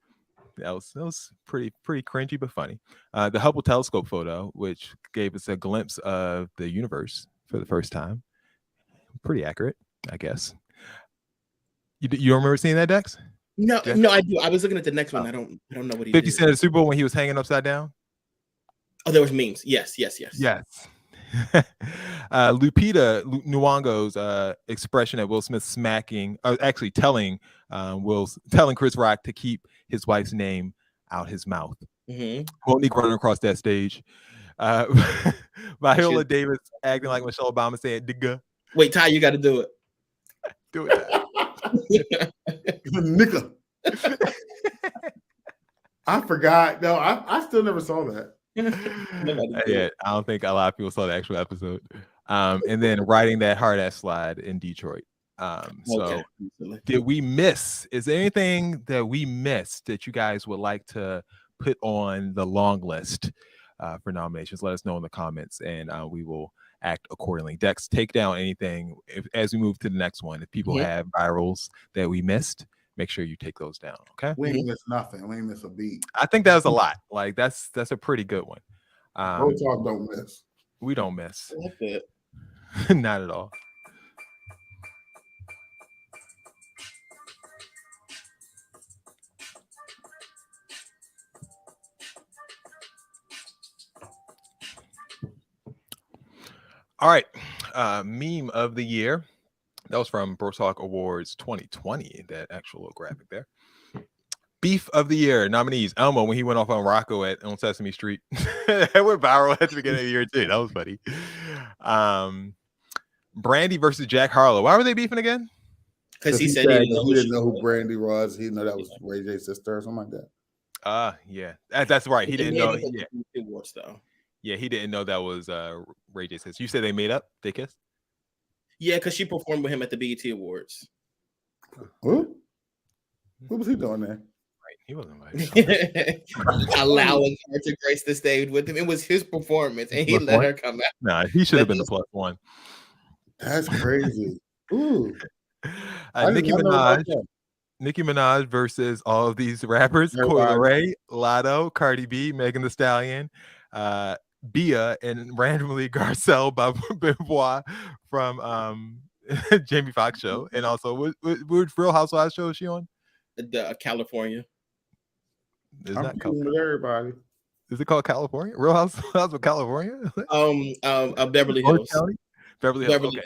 That was pretty cringy but funny. The Hubble telescope photo, which gave us a glimpse of the universe for the first time, pretty accurate, I guess. You remember seeing that, Dex? No, I do. I was looking at the next one. I don't know what he 50 did. Cent at the Super Bowl when he was hanging upside down. Oh, there was memes. Yes. Lupita Nyong'o's expression at Will Smith smacking, actually telling Chris Rock to keep his wife's name out his mouth. Monique running across that stage. Viola Davis acting like Michelle Obama saying "nigga." Wait, Ty, you got to do it. Do it, Ty. Nigga. I forgot. No, I still never saw that. Yeah, I don't think a lot of people saw the actual episode. And then riding that hard ass slide in Detroit. So did we miss? Is there anything that we missed that you guys would like to put on the long list for nominations? Let us know in the comments, and we will act accordingly. Dex, take down anything as we move to the next one. If people have virals that we missed, make sure you take those down. Okay. We ain't miss nothing. We ain't miss a beat. I think that was a lot. Like that's a pretty good one. Bro Talk don't miss. We don't miss. I like that. Not at all. All right. Meme of the year. That was from Bro Talk Awards 2020. That actual little graphic there. Beef of the year nominees: Elmo when he went off on Rocco on Sesame Street. That went viral at the beginning of the year too. That was funny. Brandy versus Jack Harlow. Why were they beefing again? Because he said he didn't know who Brandy was. He didn't know that was Ray J's sister or something like that. Yeah, that's right. He didn't know. Yeah. Awards, though. Yeah, he didn't know that was Ray J's sister. You said they made up? They kissed? Yeah, because she performed with him at the BET Awards. What was he doing there? Right, he wasn't invited. Allowing her to grace the stage with him. It was his performance, and he let her come out. Nah, he should have been the plus one. That's crazy. Ooh. Nicki Minaj versus all of these rappers: Coi Leray, Lotto, Cardi B, Megan Thee Stallion, Bia, and randomly Garcelle Beauvoir from Jamie Foxx show, and also what Real Housewives show is she on? The California. I'm with everybody. Is it called California? Real Housewives of California? Beverly Hills. Beverly Hills. Okay.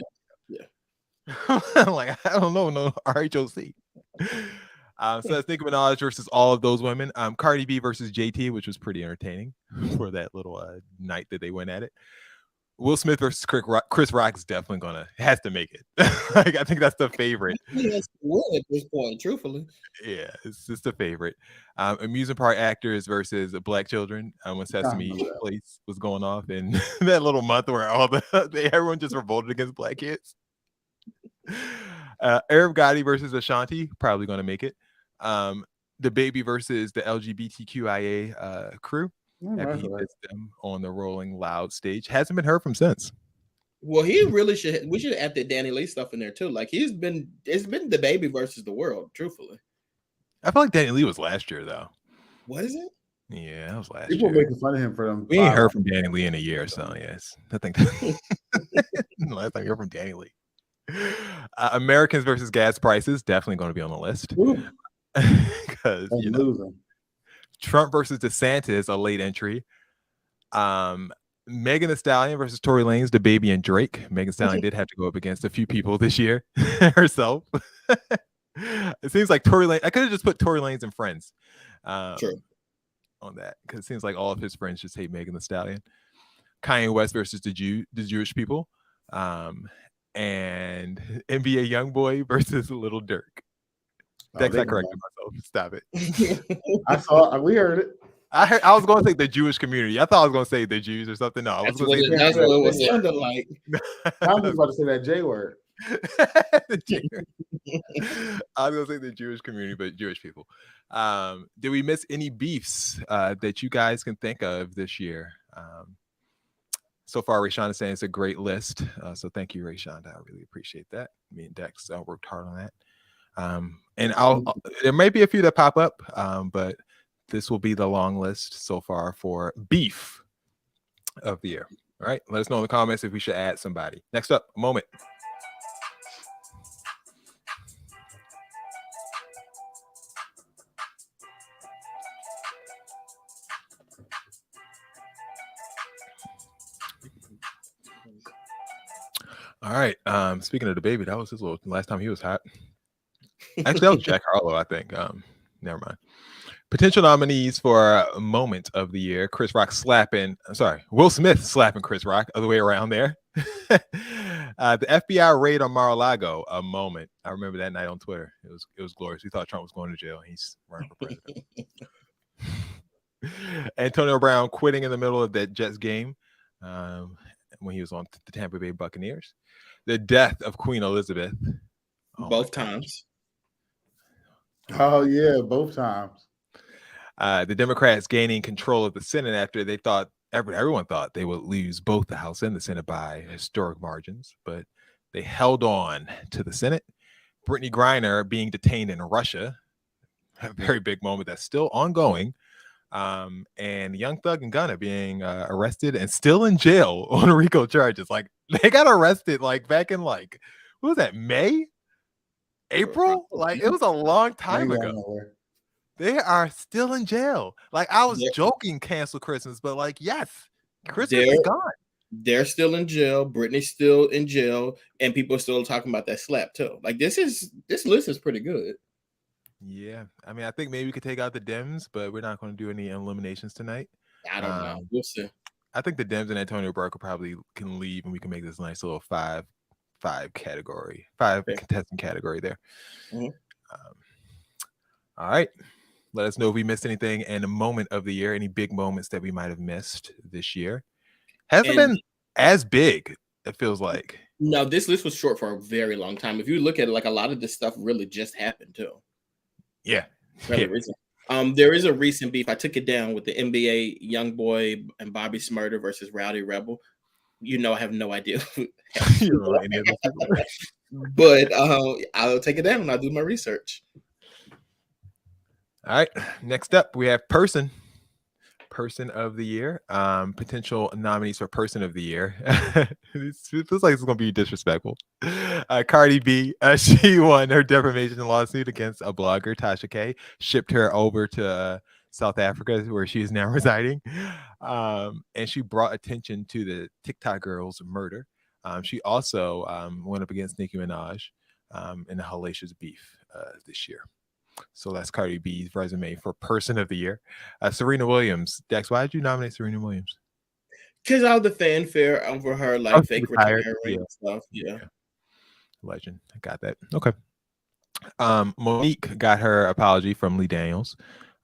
Yeah. Like I don't know, no RHOC. So that's Nicki Minaj versus all of those women. Cardi B versus JT, which was pretty entertaining for that little night that they went at it. Will Smith versus Chris Rock is definitely has to make it. Like I think that's the favorite. He has to win at this point, truthfully. Yeah, it's just a favorite. Amusement park actors versus black children. When Sesame Place was going off, and that little month where everyone just revolted against black kids. Arab Gotti versus Ashanti, probably going to make it. The Baby versus the LGBTQIA crew. After he hits them on the Rolling Loud stage, hasn't been heard from since. Well, he really should. We should add the Danny Lee stuff in there too. Like it's been the Baby versus the world. Truthfully, I feel like Danny Lee was last year though. Was it? Yeah, that was last year. People making fun of him for them. We ain't heard from Danny Lee in a year, so yes, I think last time you heard from Danny Lee. Americans versus gas prices, definitely going to be on the list because Trump versus DeSantis, a late entry. Megan Thee Stallion versus Tory Lanez, the Baby and Drake. Megan Thee Stallion did have to go up against a few people this year herself. It seems like Tory Lanez. I could have just put Tory Lanez and Friends on that because it seems like all of his friends just hate Megan Thee Stallion. Kanye West versus the Jewish people. And NBA YoungBoy versus Little Durk. Dex, I corrected myself. Stop it. We heard it. I was going to say the Jewish community. I thought I was going to say the Jews or something. No, I was going to say that's what it was sounding like. I was about to say that J word. I was going to say the Jewish community, but Jewish people. Did we miss any beefs that you guys can think of this year? So far, Rayshawn is saying it's a great list. So thank you, Rayshawn. I really appreciate that. Me and Dex worked hard on that. And there may be a few that pop up, but this will be the long list so far for beef of the year. All right, let us know in the comments if we should add somebody. Next up, moment. All right. Speaking of the baby, that was his little last time he was hot. Actually, that was Jack Harlow, I think. Never mind. Potential nominees for moment of the year: Will Smith slapping Chris Rock, other way around there. The FBI raid on Mar-a-Lago, a moment. I remember that night on Twitter. It was glorious. We thought Trump was going to jail. He's running for president. Antonio Brown quitting in the middle of that Jets game when he was on the Tampa Bay Buccaneers. The death of Queen Elizabeth. Both times. Oh yeah, both times. The Democrats gaining control of the Senate after they thought everyone thought they would lose both the House and the Senate by historic margins, but they held on to the Senate. Brittany Griner being detained in Russia, a very big moment that's still ongoing. And Young Thug and Gunna being arrested and still in jail on RICO charges. Like they got arrested like back in what was that, May? April? Like it was a long time ago. They are still in jail. Like I was joking, cancel Christmas, but like yes, Christmas is gone. They're still in jail. Britney's still in jail, and people are still talking about that slap too. Like this list is pretty good. Yeah, I mean, I think maybe we could take out the Dems, but we're not going to do any eliminations tonight. I don't know. We'll see. I think the Dems and Antonio Brown probably can leave, and we can make this nice little five contestant category there. Mm-hmm. All right. Let us know if we missed anything and a moment of the year, any big moments that we might have missed this year. Hasn't been as big, it feels like. No, this list was short for a very long time. If you look at it, like a lot of this stuff really just happened too. Yeah. Really recent. There is a recent beef. I took it down with the NBA YoungBoy and Bobby Smurder versus Rowdy Rebel. I have no idea. But I'll take it down and I'll do my research. All right. Next up, we have Person of the Year. Potential nominees for Person of the Year. It feels like it's going to be disrespectful. Cardi B, she won her defamation lawsuit against a blogger, Tasha K. Shipped her over to South Africa, where she is now residing. And she brought attention to the TikTok girl's murder. She also went up against Nicki Minaj in a hellacious beef this year. So that's Cardi B's resume for Person of the Year. Serena Williams. Dex, why did you nominate Serena Williams? Because all the fanfare over her fake retiring and stuff. Yeah. Legend. I got that. Okay. Monique got her apology from Lee Daniels.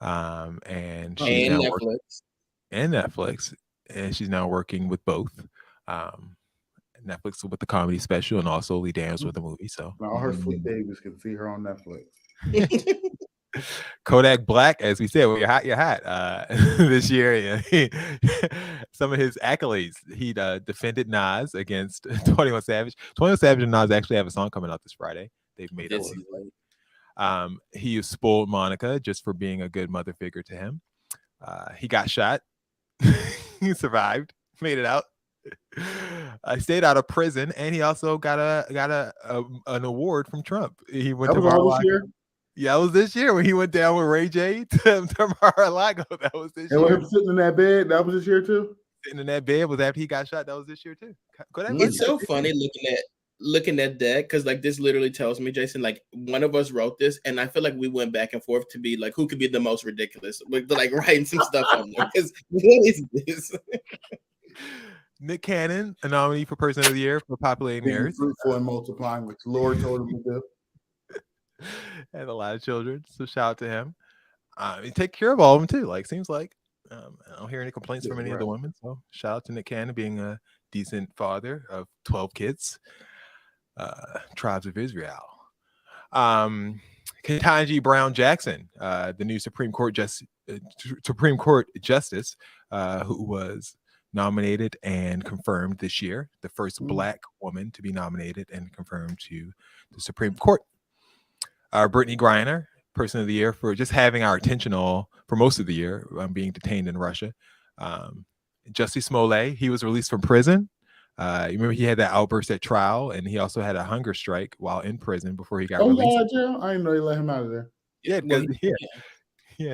And she's now Netflix. Netflix. And she's now working with both. Netflix with the comedy special and also Lee Daniels with the movie. So all her sweet babies can see her on Netflix. Kodak Black, as we said, when you're hot, you're hot. This year, some of his accolades, he defended Nas against 21 Savage. 21 Savage and Nas actually have a song coming out this Friday. They've made it. He spoiled Monica just for being a good mother figure to him. He got shot. He survived, made it out. I stayed out of prison, and he also got an award from Trump. He went to Mar-a-Lago. Yeah, it was this year when he went down with Ray J to Mar-a-Lago. That was this year. And him sitting in that bed, that was this year too? Sitting in that bed was after he got shot. That was this year too. It's so funny looking at that, because this literally tells me, Jason, one of us wrote this, and I feel like we went back and forth to be who could be the most ridiculous, writing some stuff on there. Because what is this? Nick Cannon, a nominee for Person of the Year for Populating the Earth. Fruitful and multiplying, which Lord told him to do. Had a lot of children, so shout out to him. He take care of all of them too. Seems like I don't hear any complaints from any of the women. So shout out to Nick Cannon being a decent father of 12 kids. Tribes of Israel. Ketanji Brown Jackson, the new Supreme Court justice, who was nominated and confirmed this year, the first Black woman to be nominated and confirmed to the Supreme Court. Brittany Griner, Person of the Year, for just having our attention all for most of the year, being detained in Russia. Jussie Smollett, he was released from prison. You remember he had that outburst at trial, and he also had a hunger strike while in prison before he got released. He got out of jail? I didn't know he let him out of there. Yeah,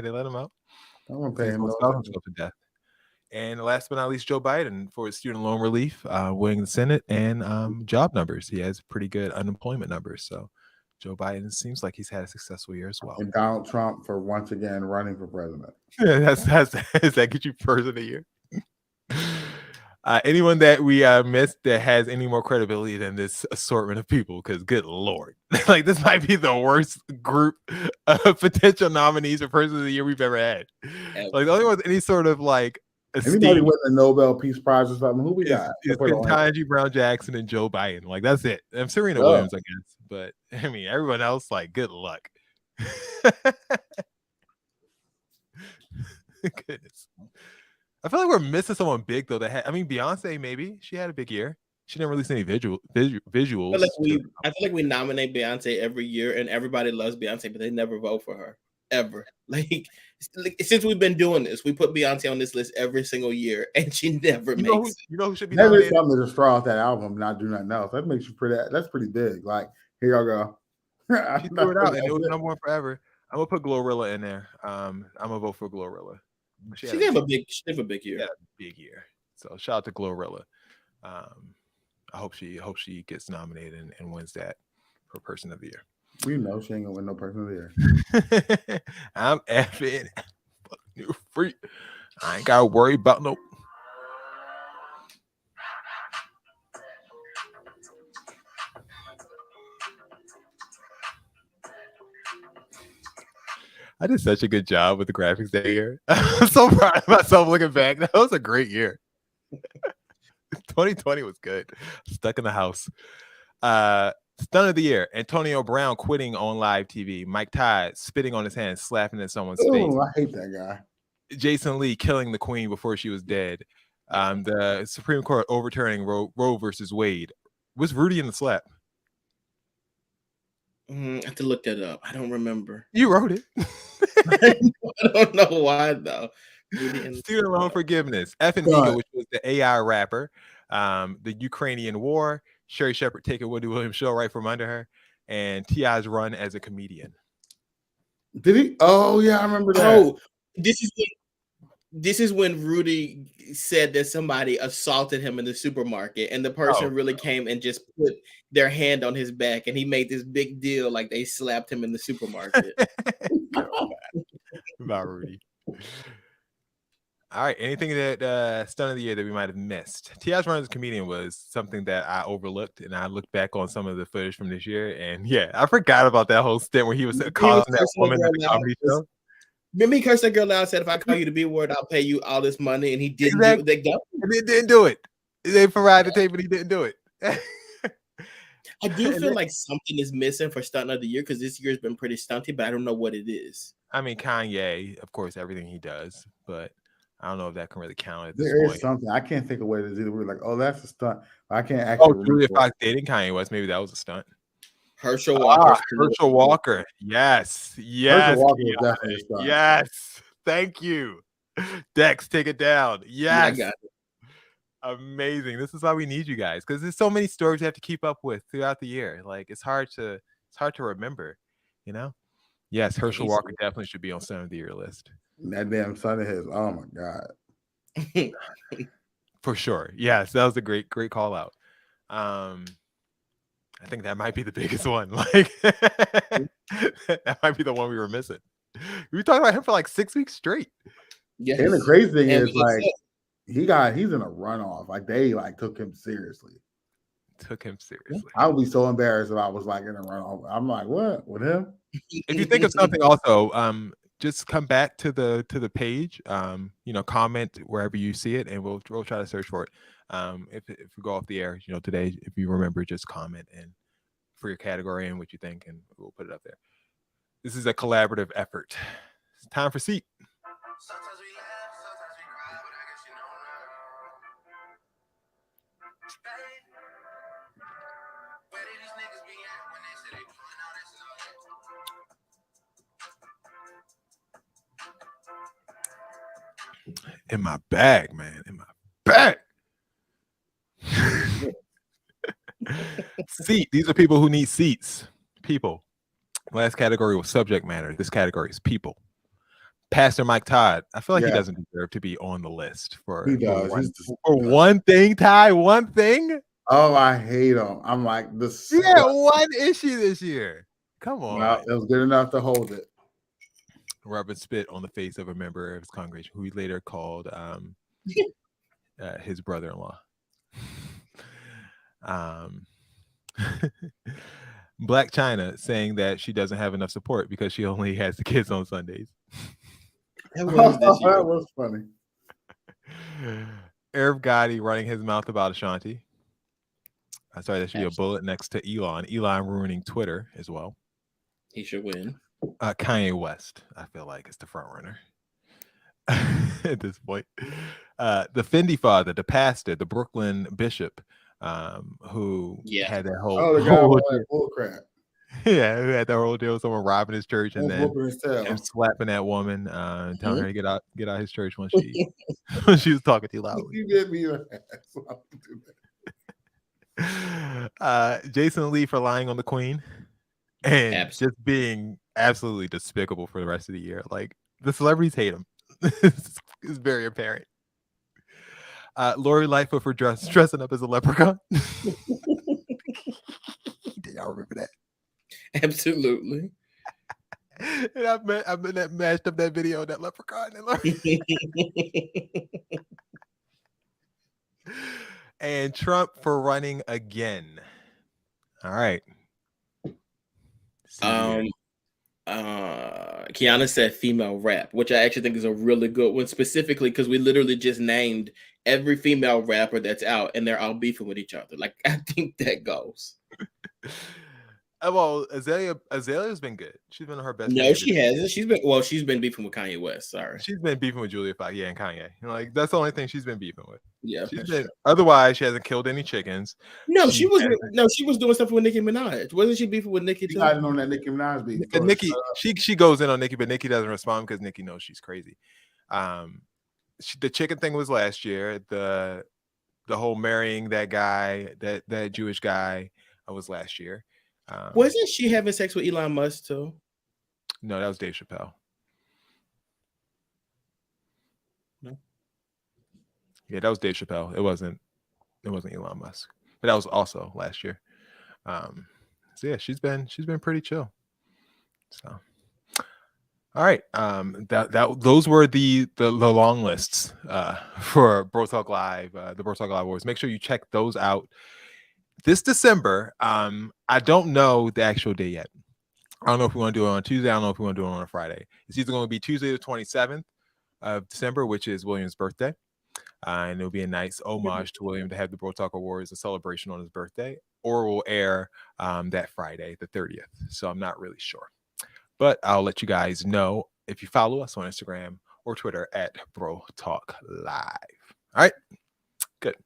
they let him out. I want to pay him himself to death. And last but not least, Joe Biden for his student loan relief, winning the Senate, and job numbers. He has pretty good unemployment numbers. So Joe Biden seems like he's had a successful year as well. And Donald Trump for once again running for president. Does that get you Person of the Year? Anyone that we missed that has any more credibility than this assortment of people? Because good Lord, like this might be the worst group of potential nominees for Person of the Year we've ever had. Like the only one with any sort of like anybody with a Nobel Peace Prize or something, who we got? It's Ketanji Brown Jackson and Joe Biden. Like that's it. And Serena Williams, I guess. But I mean, everyone else, like, good luck. Goodness. I feel like we're missing someone big though. Beyonce, maybe she had a big year. She didn't release any visuals. I feel like we nominate Beyonce every year, and everybody loves Beyonce, but they never vote for her ever. Like since we've been doing this, we put Beyonce on this list every single year, and she never makes it. You know who should be nominated? Maybe something to straw off that album, not do nothing else. That makes you pretty. That's pretty big. Like here y'all go. She threw it out, and it was number one forever. I'm gonna put Glorilla in there. I'm gonna vote for Glorilla. She have a big year. Yeah, big year. So shout out to Glorilla. I hope she gets nominated and wins that for Person of the Year. We know she ain't gonna win no Person of the Year. I'm effing you free. I ain't gotta worry about no. I did such a good job with the graphics that year. I'm so proud of myself looking back. That was a great year. 2020 was good. Stuck in the house. Stun of the Year. Antonio Brown quitting on live TV. Mike Todd spitting on his hand, slapping at someone's face. I hate that guy. Jason Lee killing the Queen before she was dead. The Supreme Court overturning Roe versus Wade. Was Rudy in the slap? I have to look that up. I don't remember. You wrote it. I don't know why though. Student loan forgiveness. F&B, which was the AI rapper. The Ukrainian war. Sherry Shepherd taking Wendy Williams' show right from under her, and T.I.'s run as a comedian. Did he? Oh yeah, I remember that. Oh, this is when Rudy said that somebody assaulted him in the supermarket, and the person really came and just put their hand on his back, and he made this big deal like they slapped him in the supermarket. About Rudy. All right. Anything that Stun of the Year that we might have missed? T.I.'s run as a comedian was something that I overlooked, and I looked back on some of the footage from this year, and yeah, I forgot about that whole stint where he was calling that woman at the comedy show. Remember, he cursed that girl out, said, "If I call you the B word, I'll pay you all this money," and he didn't do it. They didn't do it. They provided the tape, but he didn't do it. I do feel like something is missing for Stunt of the Year because this year's been pretty stunty, but I don't know what it is. I mean, Kanye, of course, everything he does, but I don't know if that can really count at this point. There is something. I can't think of what it is either. We're like, oh, that's a stunt. I can't actually. Julia Fox dating Kanye West. Maybe that was a stunt. Herschel Walker. Herschel Walker. Yes. Herschel Walker was definitely a stunt. Yes. Thank you. Dex, take it down. Yes. Yeah, I got it. Amazing. This is why we need you guys, because there's so many stories you have to keep up with throughout the year. Like it's hard to remember, you know? Yes, Herschel Walker definitely should be on Son of the Year list. That damn son of his. Oh my God. For sure. Yes, that was a great call out. I think that might be the biggest one. Like that might be the one we were missing. We talked about him for like 6 weeks straight. Yeah. And the crazy thing is like he's in a runoff. Like they took him seriously. I would be so embarrassed if I was like in a runoff. I'm like, what with him? If you think of something also, just come back to the page, comment wherever you see it, and we'll try to search for it. If we go off the air, today, if you remember, just comment and for your category and what you think, and we'll put it up there. This is a collaborative effort. It's time for Seat. Sometimes we laugh, sometimes we cry, but I guess you know now. Where did these niggas be at when they say they doing all this and all that? In my bag, man. In my bag. Seat. These are people who need seats. People. Last category was subject matter. This category is people. Pastor Mike Todd. I feel like he doesn't deserve to be on the list for, he does. one thing, Ty. One thing. Oh, I hate him. I'm like this. Yeah, one issue this year. Come on. Well, it was good enough to hold it. Robert spit on the face of a member of his congregation, who he later called his brother-in-law. Black China saying that she doesn't have enough support because she only has the kids on Sundays. That was funny. Arab Gotti running his mouth about Ashanti. I'm sorry, that should be a bullet next to Elon. Elon ruining Twitter as well. He should win. Kanye West, I feel like, is the front runner at this point. The Fendi father, the pastor, the Brooklyn bishop, who had that whole bull crap. Yeah, who had that whole deal with someone robbing his church and then him slapping that woman, telling her to get out his church when she she was talking too loud. You did me that. Jason Lee for lying on the Queen and just being absolutely despicable for the rest of the year. Like, the celebrities hate him. It's very apparent. Lori Lightfoot for dressing up as a leprechaun. Did y'all remember that? Absolutely. And I've been mashed up that video of that leprechaun. And Trump for running again. All right. Kiana said female rap, which I actually think is a really good one, specifically because we literally just named every female rapper that's out and they're all beefing with each other. Like, I think that goes. Well, Azalea's been good. She's been on her best. No, she hasn't. She's been beefing with Kanye West. Sorry, she's been beefing with Julia Fox, and Kanye. Like, that's the only thing she's been beefing with. Yeah, otherwise she hasn't killed any chickens. No, she was doing stuff with Nicki Minaj. Wasn't she beefing with Nicki too? I didn't know that Nicki Minaj beef. Nicki, she goes in on Nicki, but Nicki doesn't respond because Nicki knows she's crazy. The chicken thing was last year. The whole marrying that guy, that Jewish guy, was last year. Wasn't she having sex with Elon Musk too? No, that was Dave Chappelle. No. Yeah, that was Dave Chappelle. It wasn't Elon Musk, but that was also last year. So yeah, she's been pretty chill. So, all right. Those were the long lists for Bro Talk Live, the Bro Talk Live Awards. Make sure you check those out. This December, I don't know the actual day yet. I don't know if we want to do it on Tuesday. I don't know if we want to do it on a Friday. It's either going to be Tuesday the 27th of December, which is William's birthday. And it'll be a nice homage to William to have the Bro Talk Awards, a celebration on his birthday, or will air that Friday, the 30th. So I'm not really sure. But I'll let you guys know if you follow us on Instagram or Twitter at Bro Talk Live. All right. Good.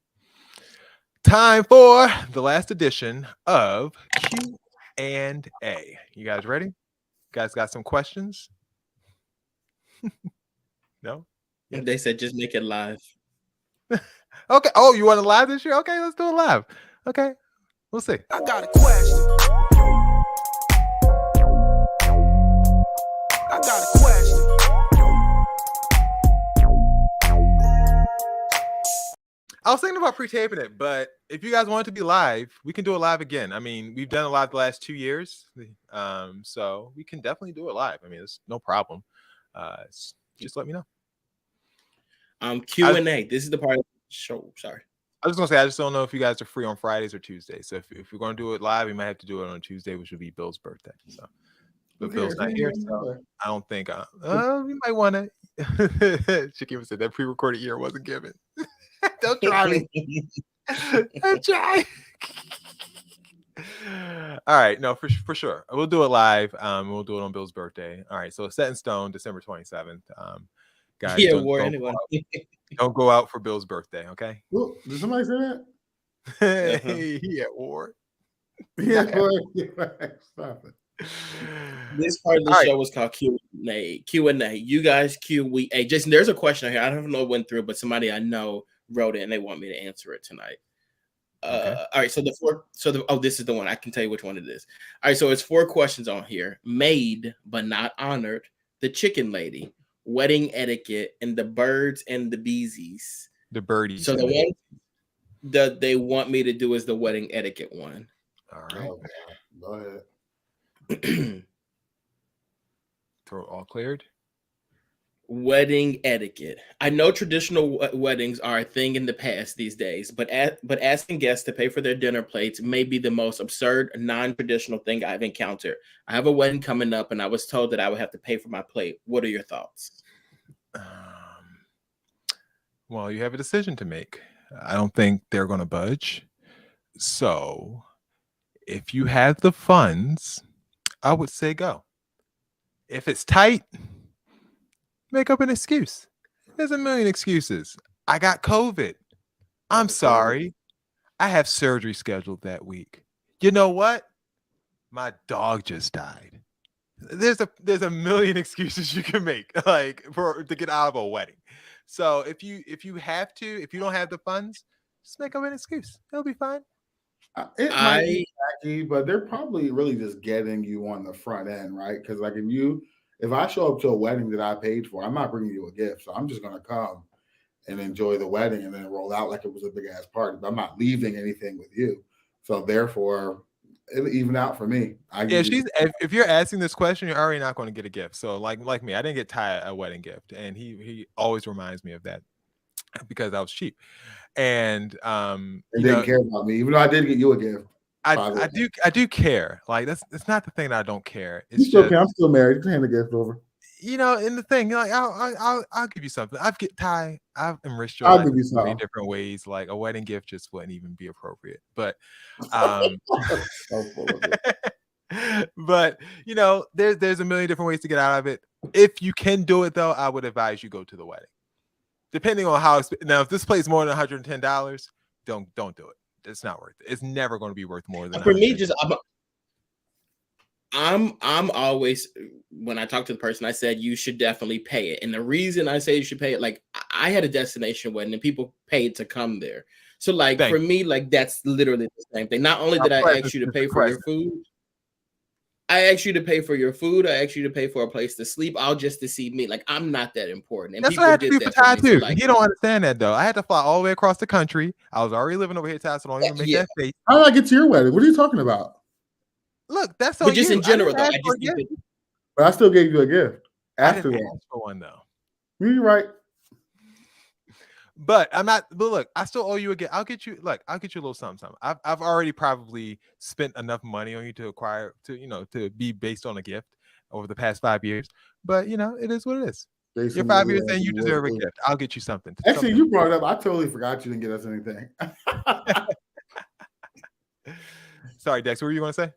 Time for the last edition of Q&A. You guys ready? You guys got some questions? No? Yes. They said just make it live. Okay. Oh, you want it live this year? Okay, let's do it live. Okay. We'll see. I got a question. I was thinking about pre-taping it, but if you guys want it to be live, we can do it live again. I mean, we've done it live the last 2 years, so we can definitely do it live. I mean, it's no problem. Just let me know. Q&A. This is the part of the show. Sorry. I was gonna say, I just don't know if you guys are free on Fridays or Tuesdays. So if we're gonna do it live, we might have to do it on Tuesday, which would be Bill's birthday. So, but Bill's not here, so I don't think. We might want to. Shakim said that pre-recorded ear wasn't given. Don't try me. Don't try. All right, no, for sure. We'll do it live. We'll do it on Bill's birthday. All right, so it's set in stone, December 27th. Guys, yeah, don't go out for Bill's birthday, okay? Ooh, did somebody say that? He at war. Yeah, stop it. This part of the All show was called Q&A. Q&A. You guys Q&A. Jason, there's a question here. I don't know what went through, but somebody I know wrote it and they want me to answer it tonight. Okay. All right. This is the one. I can tell you which one it is. All right. So it's 4 questions on here. Made but not honored. The chicken lady. Wedding etiquette and the birds and the beesies. The birdies. So the one that they want me to do is the wedding etiquette one. All right. Okay. Go ahead. Throat all cleared. Wedding etiquette. I know traditional weddings are a thing in the past these days, but asking guests to pay for their dinner plates may be the most absurd, non-traditional thing I've encountered. I have a wedding coming up, and I was told that I would have to pay for my plate. What are your thoughts? Well, you have a decision to make. I don't think they're going to budge. So, if you have the funds, I would say go. If it's tight, make up an excuse. There's a million excuses. I got COVID. I'm sorry. I have surgery scheduled that week. You know what? My dog just died. There's a million excuses you can make, like to get out of a wedding. So if you don't have the funds, just make up an excuse. It'll be fine. It might be tacky, but they're probably really just getting you on the front end, right? Because like if I show up to a wedding that I paid for, I'm not bringing you a gift, so I'm just gonna come and enjoy the wedding and then roll out like it was a big ass party. But I'm not leaving anything with you, so therefore it'll even out for me. If you're asking this question, you're already not going to get a gift. So like me, I didn't get Ty a wedding gift, and he always reminds me of that because I was cheap. And they didn't care about me, even though I did get you a gift. I do care. Like that's not the thing that I don't care. It's you still just, care. I'm still married. You can hand the gift over. And the thing, like I'll give you something. I've enriched your life in many different ways. Like a wedding gift just wouldn't even be appropriate. But but there's a million different ways to get out of it. If you can do it though, I would advise you go to the wedding. Depending on how now, if this plays more than $110, don't do it. It's not worth it. It's never going to be worth more than. For me, just I'm always, when I talk to the person, I said you should definitely pay it. And the reason I say you should pay it, like I had a destination wedding and people paid to come there. So like for me, like that's literally the same thing. Not only did I ask you to pay for your food, I asked you to pay for your food. I asked you to pay for a place to sleep. All just to see me. Like I'm not that important. And that's what I had to do for Ty too. He don't understand that though. I had to fly all the way across the country. I was already living over here, Ty, so don't even make that face. How did I get to your wedding? What are you talking about? Look, that's but just in general though. But I still gave you a gift after that. Ask for one though. You're right. But I'm not. But look, I still owe you a gift. I'll get you a little something. I've already probably spent enough money on you to acquire to be based on a gift over the past 5 years. But it is what it is. You're 5 years in, you deserve a gift. I'll get you something. Actually, you brought it up. I totally forgot you didn't get us anything. Sorry, Dex. What were you going to say?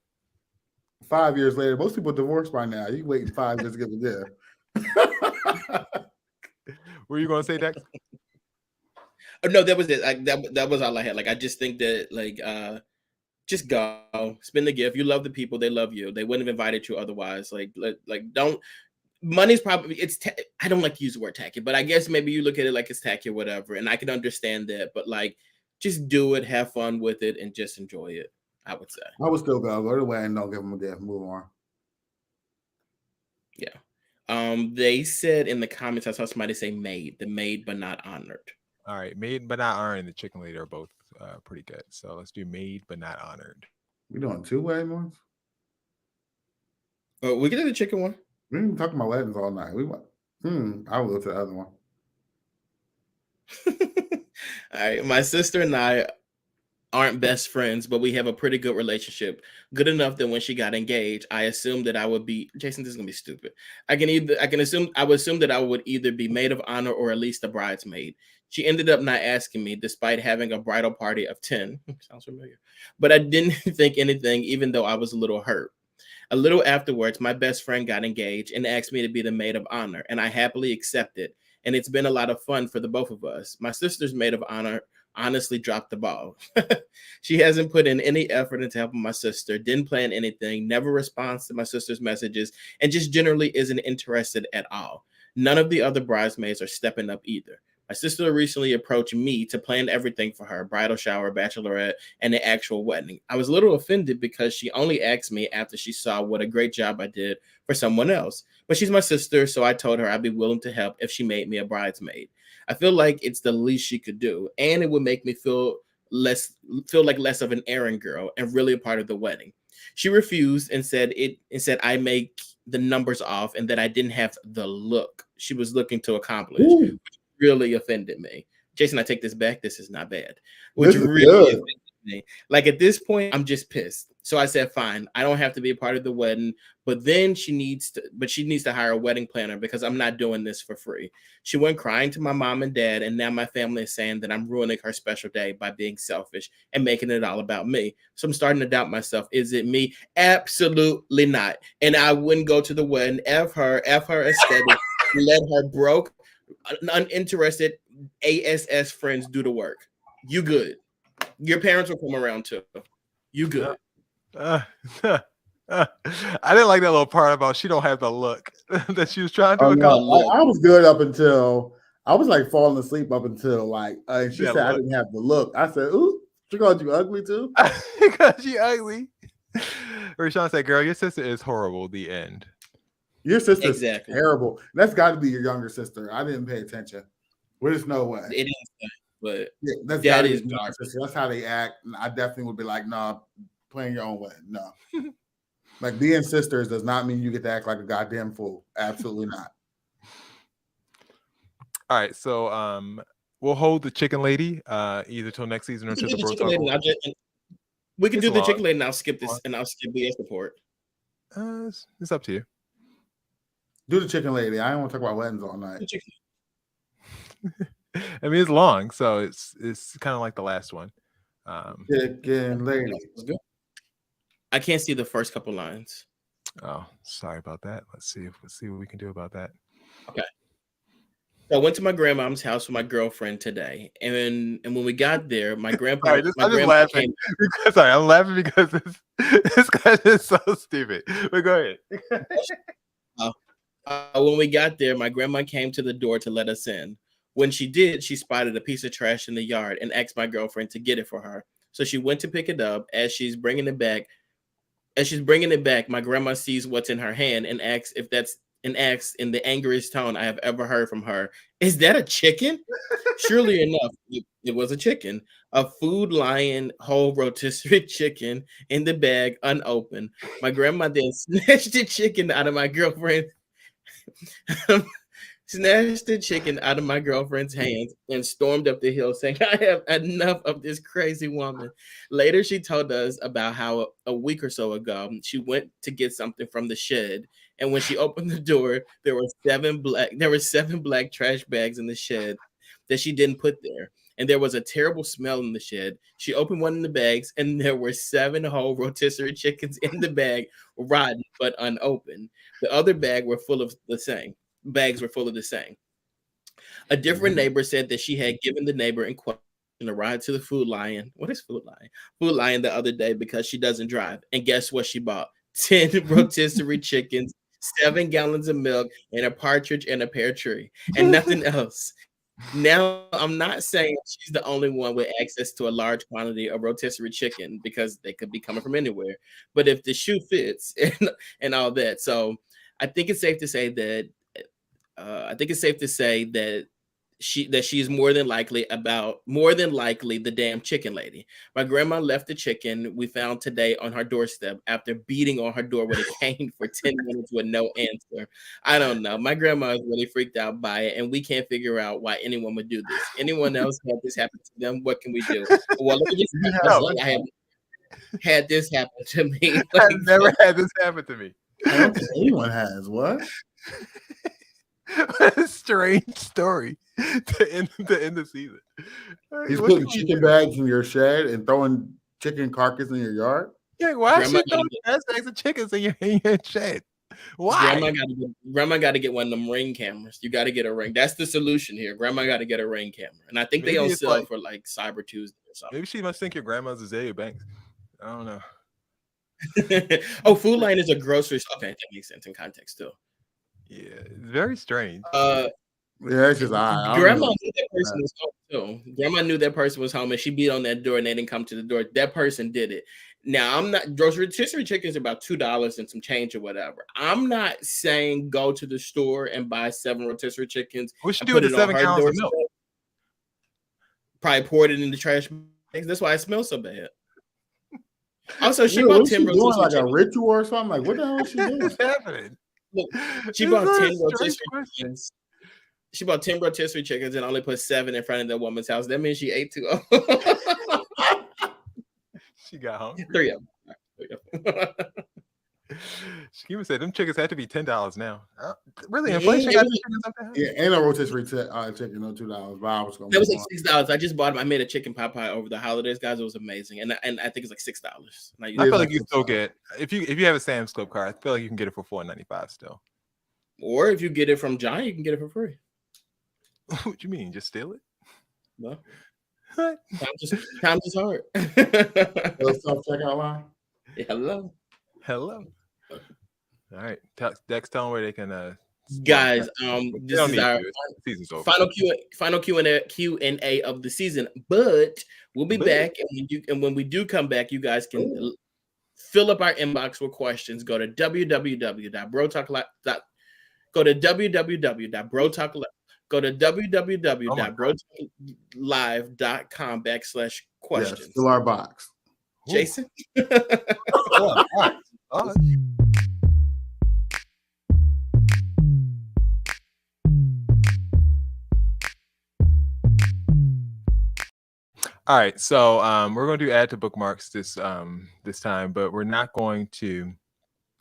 5 years later, most people divorced by now. You waiting 5 years to get the gift. What were you going to say, Dex? No, that was it. That was all I had. Like, I just think that, just go, spend the gift. You love the people; they love you. They wouldn't have invited you otherwise. Don't. Money's probably I don't like to use the word tacky, but I guess maybe you look at it like it's tacky or whatever, and I can understand that. But just do it, have fun with it, and just enjoy it. I would say. I would still go to the wedding and don't give them a gift. Move on. Yeah. They said in the comments, I saw somebody say made but not honored. All right, made but not honored and the chicken lady are both pretty good. So let's do made but not honored. We doing 2 wedding ones? We can do the chicken one. We didn't talk about weddings all night. I will go to the other one. All right, my sister and I aren't best friends, but we have a pretty good relationship. Good enough that when she got engaged, I assumed that I would be Jason. This is gonna be stupid. I would assume that I would either be maid of honor or at least a bridesmaid. She ended up not asking me, despite having a bridal party of 10. Sounds familiar. But I didn't think anything, even though I was a little hurt. A little afterwards, my best friend got engaged and asked me to be the maid of honor, and I happily accepted. And it's been a lot of fun for the both of us. My sister's maid of honor honestly dropped the ball. She hasn't put in any effort into helping my sister, didn't plan anything, never responds to my sister's messages, and just generally isn't interested at all. None of the other bridesmaids are stepping up either. My sister recently approached me to plan everything for her bridal shower, bachelorette, and the actual wedding. I was a little offended because she only asked me after she saw what a great job I did for someone else. But she's my sister, so I told her I'd be willing to help if she made me a bridesmaid. I feel like it's the least she could do, and it would make me feel like less of an errand girl and really a part of the wedding. She refused and said I make the numbers off and that I didn't have the look she was looking to accomplish. Ooh. Really offended me. Jason, I take this back. This is not bad. Which really offended me. Like at this point, I'm just pissed. So I said, fine, I don't have to be a part of the wedding, but then she needs to hire a wedding planner because I'm not doing this for free. She went crying to my mom and dad, and now my family is saying that I'm ruining her special day by being selfish and making it all about me. So I'm starting to doubt myself. Is it me? Absolutely not. And I wouldn't go to the wedding. F her aesthetic. Let her broke, uninterested ASS friends do the work. You good. Your parents will come around too. You good. I didn't like that little part about she don't have the look that she was trying to accomplish. I was good up until I was like falling asleep up until like she said I didn't have the look. I said, "Ooh, she called you ugly too?" Because she ugly. Rashawn said, "Girl, your sister is horrible." The end. Your sister's terrible. That's got to be your younger sister. I didn't pay attention. There's no way. It is, but yeah, that's got to be your sister. That's how they act. And I definitely would be like, "Nah, playing your own way." No. Like being sisters does not mean you get to act like a goddamn fool. Absolutely not. All right, so we'll hold the chicken lady either till next season or till the chicken lady. We can do the chicken lady, and I'll skip this, and I'll skip BS report. It's up to you. Do the chicken lady. I don't want to talk about weddings all night. I mean, it's long, so it's kind of like the last one. Chicken lady. I can't see the first couple lines. Oh, sorry about that. Let's see what we can do about that. Okay. So I went to my grandmom's house with my girlfriend today, and when we got there, my grandpa. I'm laughing because this guy is so stupid. But go ahead. When we got there, my grandma came to the door to let us in. When she did, she spotted a piece of trash in the yard and asked my girlfriend to get it for her. So she went to pick it up. As she's bringing it back, my grandma sees what's in her hand and asks in the angriest tone I have ever heard from her, "Is that a chicken?" Surely enough, it was a chicken. A Food Lion whole rotisserie chicken in the bag, unopened. My grandma then snatched the chicken out of my girlfriend. Snatched the chicken out of my girlfriend's hands and stormed up the hill saying, "I have enough of this crazy woman." Later, she told us about how a week or so ago, she went to get something from the shed. And when she opened the door, there were seven black trash bags in the shed that she didn't put there. And there was a terrible smell in the shed. She opened one of the bags and there were 7 whole rotisserie chickens in the bag, rotten but unopened. The other bags were full of the same. A different neighbor said that she had given the neighbor in question a ride to the Food Lion. What is Food Lion? Food Lion the other day because she doesn't drive. And guess what she bought? 10 rotisserie chickens, 7 gallons of milk, and a partridge and a pear tree, and nothing else. Now, I'm not saying she's the only one with access to a large quantity of rotisserie chicken because they could be coming from anywhere. But if the shoe fits and all that, so I think it's safe to say that she is more than likely the damn chicken lady. My grandma left the chicken we found today on her doorstep after beating on her door with a cane for 10 minutes with no answer. I don't know. My grandma is really freaked out by it, and we can't figure out why anyone would do this. Anyone else had this happen to them? What can we do? Well, let me just I have had this happen to me. I've never had this happen to me. I don't think anyone has. What? What a strange story to end the season. He's putting chicken bags in your shed and throwing chicken carcass in your yard. Yeah, why is she throwing bags of chickens in your shed? Why? Grandma got to get one of them Ring cameras. You got to get a Ring. That's the solution here. Grandma got to get a Ring camera, and I think they on sale for like Cyber Tuesday or something. Maybe she must think your grandma's Azalea Banks. I don't know. Oh, Food Lion is a grocery store. Okay, that makes sense in context too. Yeah, it's very strange. Yeah, it's just Grandma knew that person was home too. Grandma knew that person was home, and she beat on that door, and they didn't come to the door. That person did it. Now, I'm not rotisserie chicken is about $2 and some change or whatever. I'm not saying go to the store and buy 7 rotisserie chickens. What should do with the 7 gallons of milk? Probably poured it in the trash bags. That's why it smells so bad. Also, she bought 10 rotisserie doing like chickens. a ritual or something. Like, what the hell is she doing? What's happening? Look, she bought 10 rotisserie chickens. She bought 10 rotisserie chickens and only put 7 in front of that woman's house. That means she ate 2 of them. She got hungry. 3 of them. She even said them chickens had to be $10 now. Really, inflation got chickens up there? Yeah, ain't a rotisserie chicken, no $2. But I was gonna that was like $6. I just bought them. I made a chicken pot pie over the holidays, guys. It was amazing, and I think it's like $6. I feel like you can still get if you have a Sam's Club card. I feel like you can get it for $4.95 still. Or if you get it from John, you can get it for free. What you mean? Just steal it? No. Times is hard. Self-checkout line. Yeah, hello. All right, Dex, tell them where they can. Guys, this is our season's over. Final Q&A of the season, but we'll be back, and when we do come back, you guys can fill up our inbox with questions. Go to www.brotalklive.com/questions. Yes, fill our box. Jason. All right. All right, so we're going to do add to bookmarks this time, but we're not going to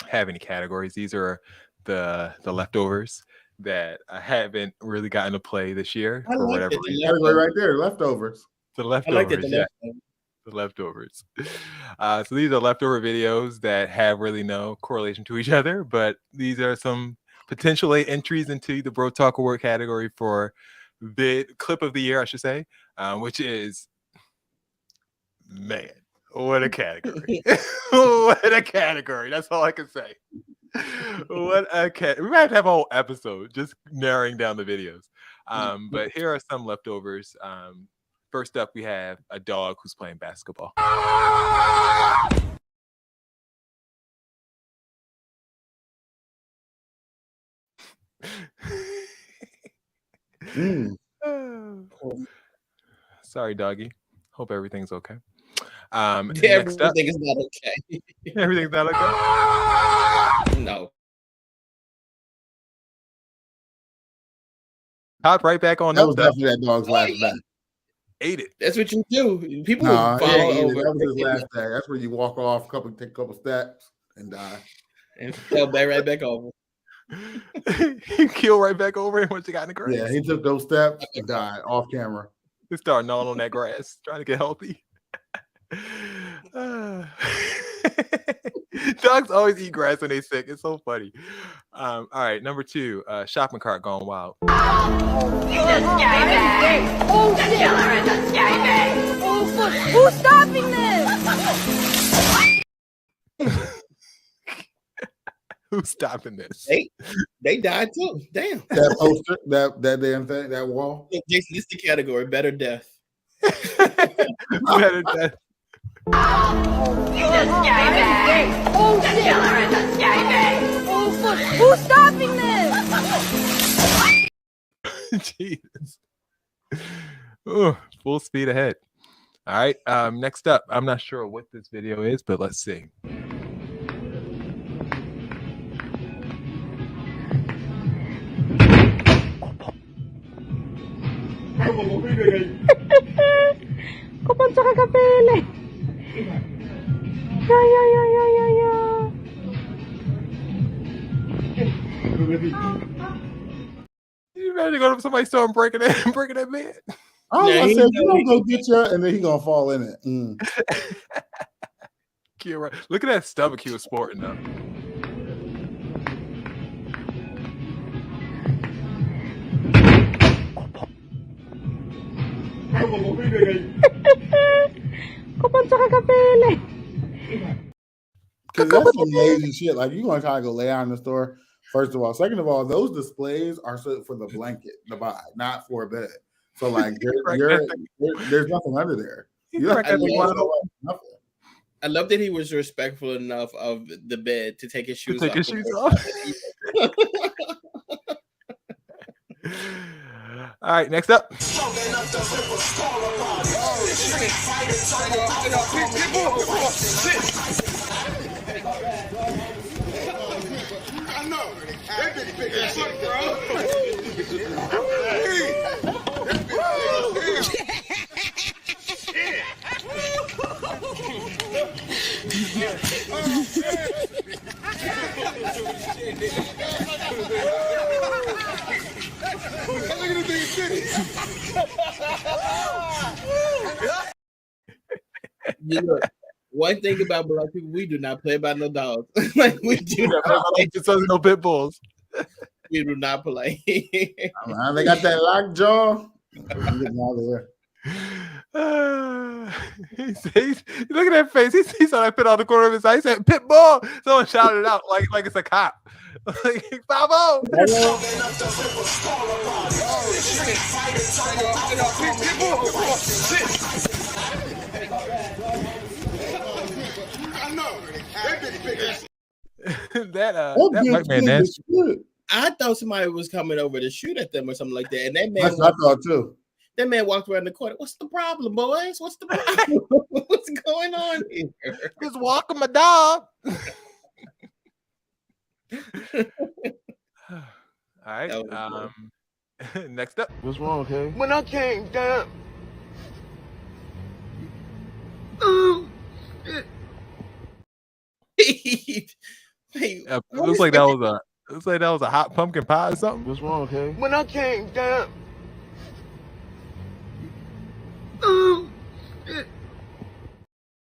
have any categories. These are the leftovers that I haven't really gotten to play this year for whatever reason. Category right there, leftovers. The leftovers. I like that, the leftovers. So these are leftover videos that have really no correlation to each other, but these are some potential entries into the Bro Talk Award category for the clip of the year, I should say, which is, man, what a category. What a category. That's all I can say. What a we might have to have a whole episode just narrowing down the videos. But here are some leftovers. First up, we have a dog who's playing basketball. Sorry, doggy. Hope everything's okay. Everything is not okay. Everything's not okay? No. Hop right back on. That was definitely that dog's last day. Ate it. That's what you do. People follow over. That was his last day. That's where you walk off, take a couple steps, and die. And fell right back over. He killed right back over, and once he got in the grass. Yeah, he took those steps and died off camera. He started gnawing on that grass, trying to get healthy. Dogs always eat grass when they're sick. It's so funny. All right, number 2, shopping cart gone wild. You just escaping! Oh, the killer is escaping! Oh, fuck. Who's stopping this? Who's stopping this? They died too. Damn. That poster, that damn thing, that wall. Jason, this is the category. Better death. Better death. You just escaping! Oh, the killer is escaping! Oh, fuck. Who's stopping this? Jesus. Ooh, full speed ahead. All right. Next up, I'm not sure what this video is, but let's see. Kapag sa kakapele. You ready to go to somebody's store and breaking that bed? Oh, I said, you don't go get you, and then he gonna fall in it. Look at that stomach he was sporting though. Because that's some lazy shit. Like, you gonna try to go lay out in the store, first of all. Second of all, those displays are for the blanket to buy, not for a bed. So, like, there's nothing under there. I love that he was respectful enough of the bed to take his shoes off. All right, next up. I know. That bitch big as fuck, bro. Look, one thing about black people, we do not play by no dogs. Like, we do not play no pit bulls. We do not play. They got that lock jaw. Look at that face. He saw that pit on the corner of his eye. He said, "Pit bull!" Someone shouted it out like it's a cop. Like, 5-0. that white man nasty. I thought somebody was coming over to shoot at them or something like that. And that man, that's what I thought too. That man walked around the corner. What's the problem, boys? What's the problem? What's going on here? Just walking my dog. All right. Next up. What's wrong, okay? When I came down. It looks like that was a hot pumpkin pie or something. What's wrong, okay? When I came down.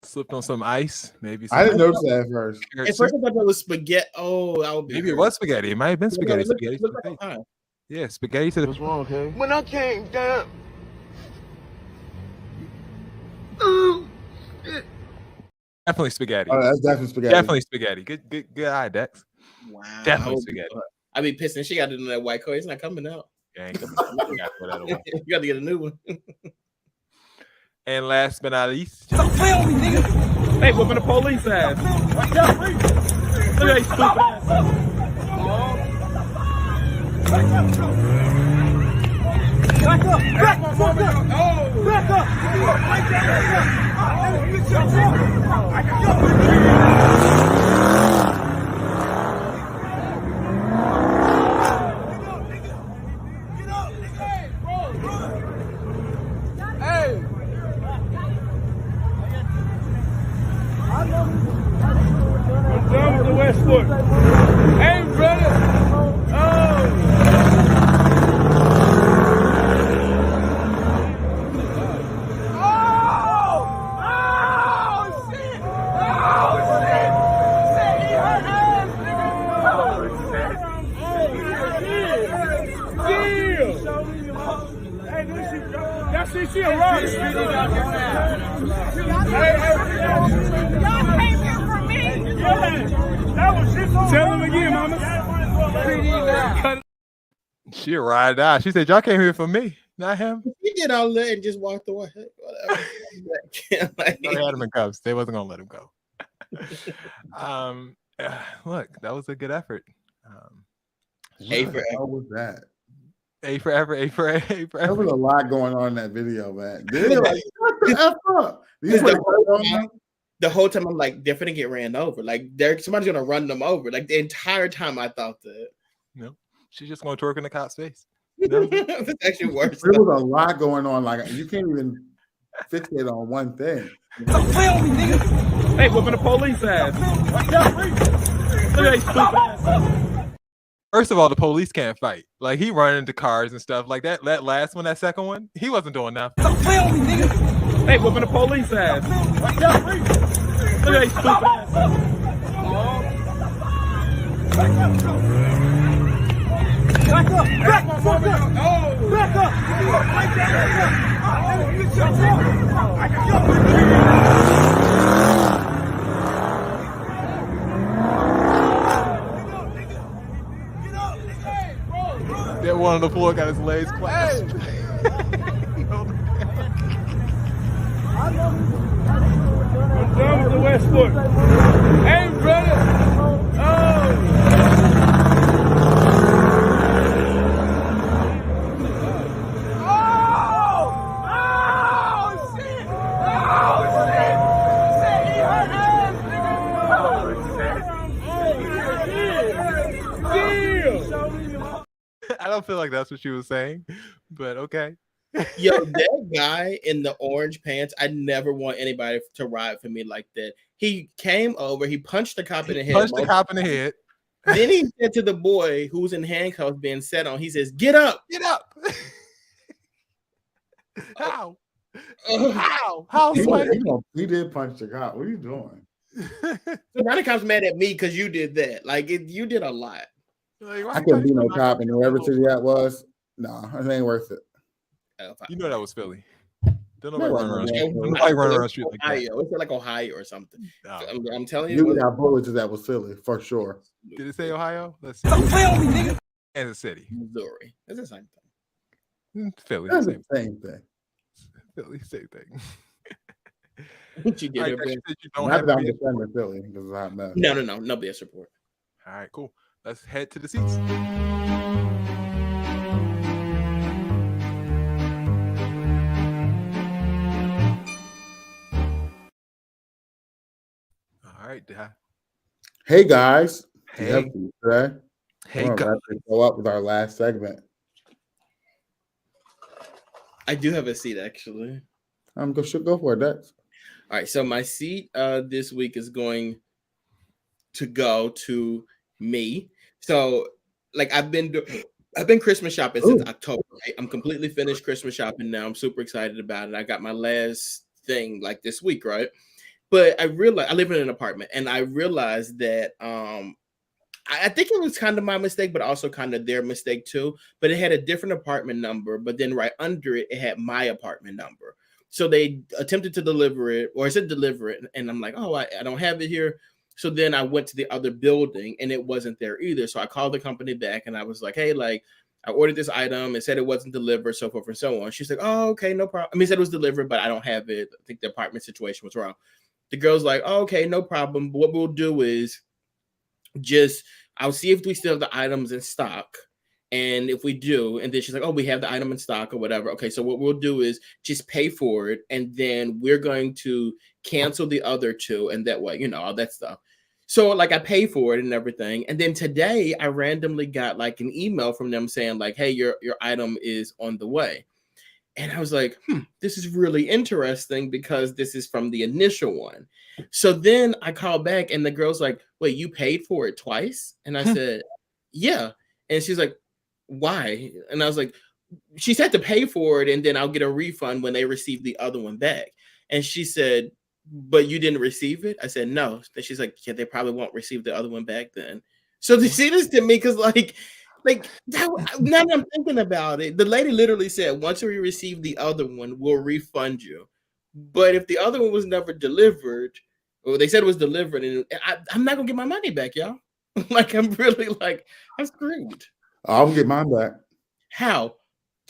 Slipped on some ice, maybe. I didn't notice that at first. At first, I thought that was spaghetti. Maybe it was spaghetti. It might have been spaghetti. Yeah, spaghetti to the. What's wrong, okay? When I came down. Definitely spaghetti. Oh, that's definitely spaghetti. Definitely spaghetti. Good eye, Dex. Wow. Definitely spaghetti. I be pissed and she got to do that white coat. It's not coming out. Yeah, ain't coming out. You got to get a new one. And last but not least, they whooping the police ass. Look at that stupid ass. Back up! Back up! Back up! Down to the Westwood. Hey, brother. Oh. Shit. He hurt ass, nigga. Hey, y'all see she a rock. Y'all came here for me. That was shit. Tell him again, mama. She a ride out. She said, "Y'all came here for me, not him." He did all that and just walked away. Whatever. They had him in cuffs. They wasn't gonna let him go. Look, that was a good effort. A for What was that? A for effort. A for There was a lot going on in that video, man. They're like, "Shut the F up." The whole time I'm like, they're finna get ran over. Like, somebody's gonna run them over. Like, the entire time I thought that. No, she's just gonna twerk in the cop's face. It's actually worse. There was a lot going on. Like, you can't even fixate on one thing. Hey, whooping the police ass. Look at that stupid ass. First of all, the police can't fight. Like, he running into cars and stuff like that. That last one, that second one, he wasn't doing nothing. Hey, whooping the police ass. Look at that stupid ass. Back up! Back up! Oh! Back up! That one on the floor got his legs clasped. What's wrong with the West Foot? Hey, brother! I don't feel like that's what she was saying, but okay. Yo, that guy in the orange pants, I never want anybody to ride for me like that. He came over, he punched the cop in the head. Punched the cop in the head. Then he said to the boy who's in handcuffs being set on, he says, "Get up! Get up!" How? How? He did punch the cop. What are you doing? So now the cop's mad at me because you did that. Like, you did a lot. Like, I couldn't be no cop in wherever city that was. No, it ain't worth it. You know that was Philly. Don't No, nobody run around. nobody Run around street like that. Ohio. It's like Ohio or something. No. I'm telling you. You would have bullets if that was Philly, for sure. Did it say Ohio? Let's see. Kansas City. Missouri. It's the same thing. Philly. That's the same thing. Philly, same thing. What you did? Right, Right, you don't Not have that I'm to defending Philly because it's hot mess. no BS report. All right, cool. Let's head to the seats. All right, Hey guys. Hey. Today. Hey We're guys. about to go up with our last segment. I do have a seat actually. Should go for it, Dex. All right, so my seat this week is going to go to me. So, like, I've been Christmas shopping since October. Right? I'm completely finished Christmas shopping now. I'm super excited about it. I got my last thing like this week, right? But I realized I live in an apartment, and I realized that I think it was kind of my mistake, but also kind of their mistake too. But it had a different apartment number, but then right under it, it had my apartment number. So they attempted to deliver it, or I said deliver it, and I'm like, oh, I don't have it here. So then I went to the other building, and it wasn't there either. So I called the company back, and I was like, hey, like, I ordered this item. It said it wasn't delivered, so forth and so on. She's like, oh, okay, no problem. I mean, it said it was delivered, but I don't have it. I think the apartment situation was wrong. The girl's like, oh, okay, no problem. But what we'll do is I'll see if we still have the items in stock. And if we do, and then she's like, oh, we have the item in stock or whatever. Okay, so what we'll do is just pay for it. And then we're going to cancel the other two. And that way, all that stuff. So like I pay for it and everything. And then today I randomly got like an email from them saying like, hey, your item is on the way. And I was like, this is really interesting because this is from the initial one. So then I called back and the girl's like, wait, you paid for it twice? And I said, yeah. And she's like, why? And I was like, she said to pay for it and then I'll get a refund when they receive the other one back. And she said, but you didn't receive it? I said, no. And she's like, yeah, they probably won't receive the other one back then. So they see this to me because like now that I'm thinking about it, the lady literally said, once we receive the other one, we'll refund you. But if the other one was never delivered, or they said it was delivered, and I'm not gonna get my money back, y'all. Like I'm screwed. I'll get mine back. How?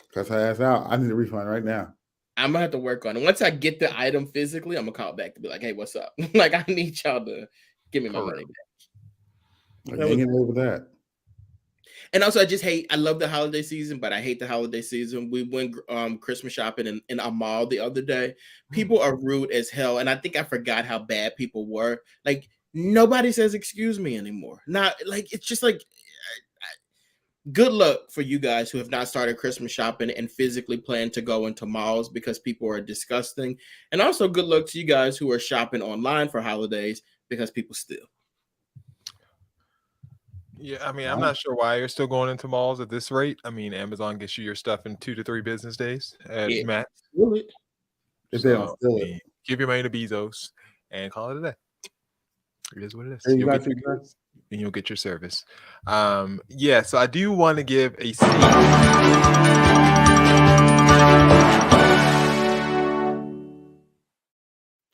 Because I asked out. I need a refund right now. I'm gonna have to work on it. Once I get the item physically, I'm gonna call back to be like, hey, what's up? Like I need y'all to give me my money back. I can't live with that. And also, I love the holiday season, but I hate the holiday season. We went Christmas shopping in a mall the other day. People are rude as hell. And I think I forgot how bad people were. Like, nobody says excuse me anymore. Not like, it's just like, good luck for you guys who have not started Christmas shopping and physically plan to go into malls because people are disgusting. And also good luck to you guys who are shopping online for holidays because people steal. Yeah, I mean, I'm not sure why you're still going into malls at this rate. I mean, Amazon gets you your stuff in 2 to 3 business days at max. So, give your money to Bezos and call it a day. It is what it is. and you'll get your service. Yeah, so I do want to give a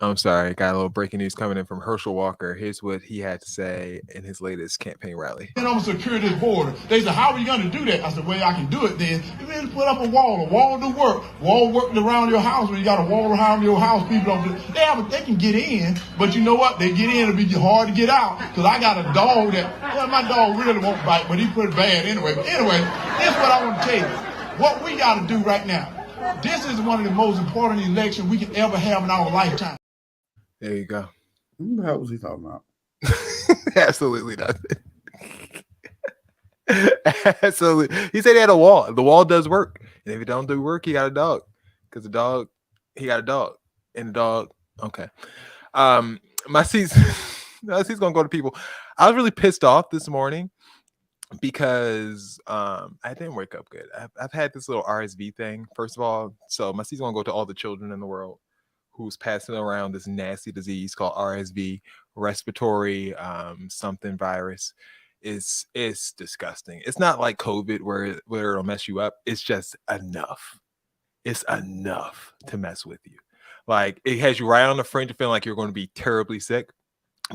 I'm sorry, got a little breaking news coming in from Herschel Walker. Here's what he had to say in his latest campaign rally. I'm gonna secure this border. They said, how are you gonna do that? I said, well, I can do it then. You just put up a wall. A wall do work. Wall work around your house. When you got a wall around your house, people don't do they can get in, but you know what? They get in, it'll be hard to get out. Because I got a dog that, well, my dog really won't bite, but he pretty bad anyway. But anyway, this is what I want to tell you. What we gotta do right now. This is one of the most important elections we can ever have in our lifetime. There you go. What the hell was he talking about? Absolutely nothing. Absolutely. He said he had a wall. The wall does work. And if it don't do work, he got a dog. Because the dog, he got a dog. And the dog, okay. My seat's gonna go to people. I was really pissed off this morning because I didn't wake up good. I've had this little RSV thing, first of all. So my seat's gonna go to all the children in the world who's passing around this nasty disease called RSV, respiratory something virus. It's disgusting. It's not like COVID where it'll mess you up. It's just enough. It's enough to mess with you. Like, it has you right on the fringe of feeling like you're going to be terribly sick,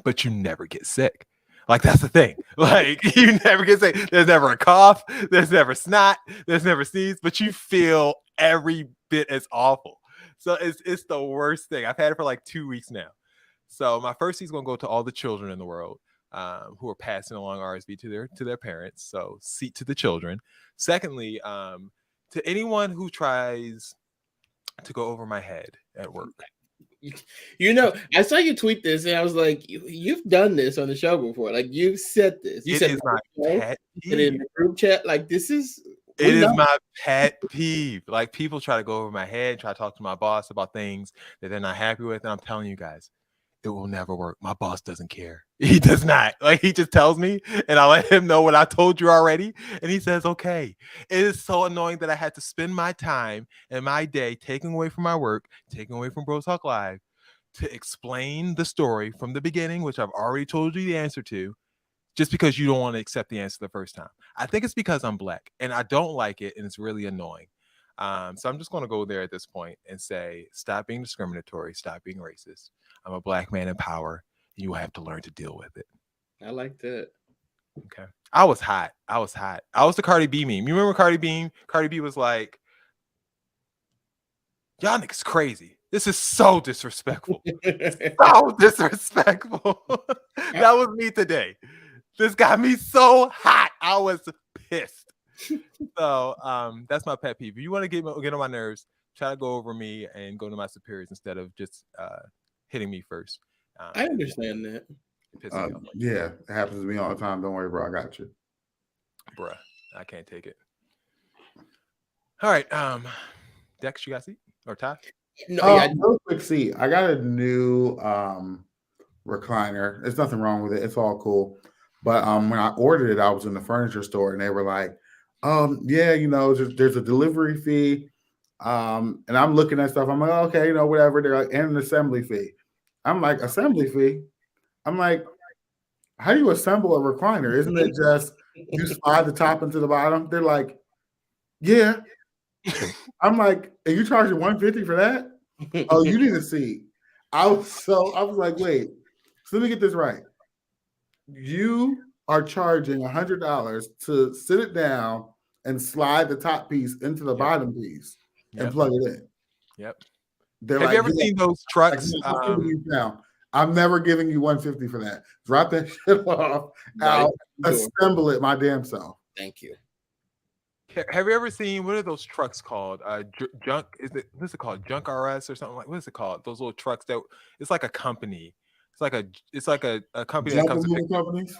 but you never get sick. Like, that's the thing. Like, you never get sick. There's never a cough. There's never snot. There's never sneeze, but you feel every bit as awful. So it's the worst thing. I've had it for like 2 weeks now. So my first seat's going to go to all the children in the world who are passing along RSV to their parents. So seat to the children. Secondly, to anyone who tries to go over my head at work. You know, I saw you tweet this, and I was like, "You've done this on the show before. Like, you've said this. You said is my pet peeve. In the group chat. Like, this is." It is my pet peeve. Like, people try to go over my head, try to talk to my boss about things that they're not happy with. And I'm telling you guys, it will never work. My boss doesn't care. He does not. Like, he just tells me, and I let him know what I told you already. And he says, okay. It is so annoying that I had to spend my time and my day taking away from my work, taking away from Bro Talk Live to explain the story from the beginning, which I've already told you the answer to, just because you don't want to accept the answer the first time. I think it's because I'm Black and I don't like it, and it's really annoying. So I'm just going to go there at this point and say, stop being discriminatory, stop being racist. I'm a Black man in power. You will have to learn to deal with it. I like that. Okay. I was hot. I was the Cardi B meme. You remember Cardi B? Cardi B was like, y'all niggas crazy. This is so disrespectful. So disrespectful. That was me today. This got me so hot. I was pissed. So that's my pet peeve. If you want to get on my nerves, try to go over me and go to my superiors instead of just hitting me first. I understand that. Yeah, it happens to me all the time. Don't worry, bro. I got you. Bruh, I can't take it. All right. Dex, you got a seat? Or Ty? Real quick seat. I got a new recliner. There's nothing wrong with it. It's all cool. But when I ordered it, I was in the furniture store and they were like, yeah, you know, there's a delivery fee. And I'm looking at stuff. I'm like, okay, you know, whatever. They're like, and an assembly fee. I'm like, assembly fee? I'm like, how do you assemble a recliner? Isn't it just you slide the top into the bottom? They're like, yeah. I'm like, and you charging $150 for that? Oh, you need a seat. I was like, wait, so let me get this right. You are charging $100 to sit it down and slide the top piece into the bottom piece and plug it in. Yep. They're Have you ever seen those trucks? I'm never giving you $150 for that. Drop that shit off. I'll assemble it my damn self. Thank you. Have you ever seen, what are those trucks called? Junk, what's it called? Junk RS or something like, what is it called? Those little trucks that, it's like a company. It's like a company that comes to companies.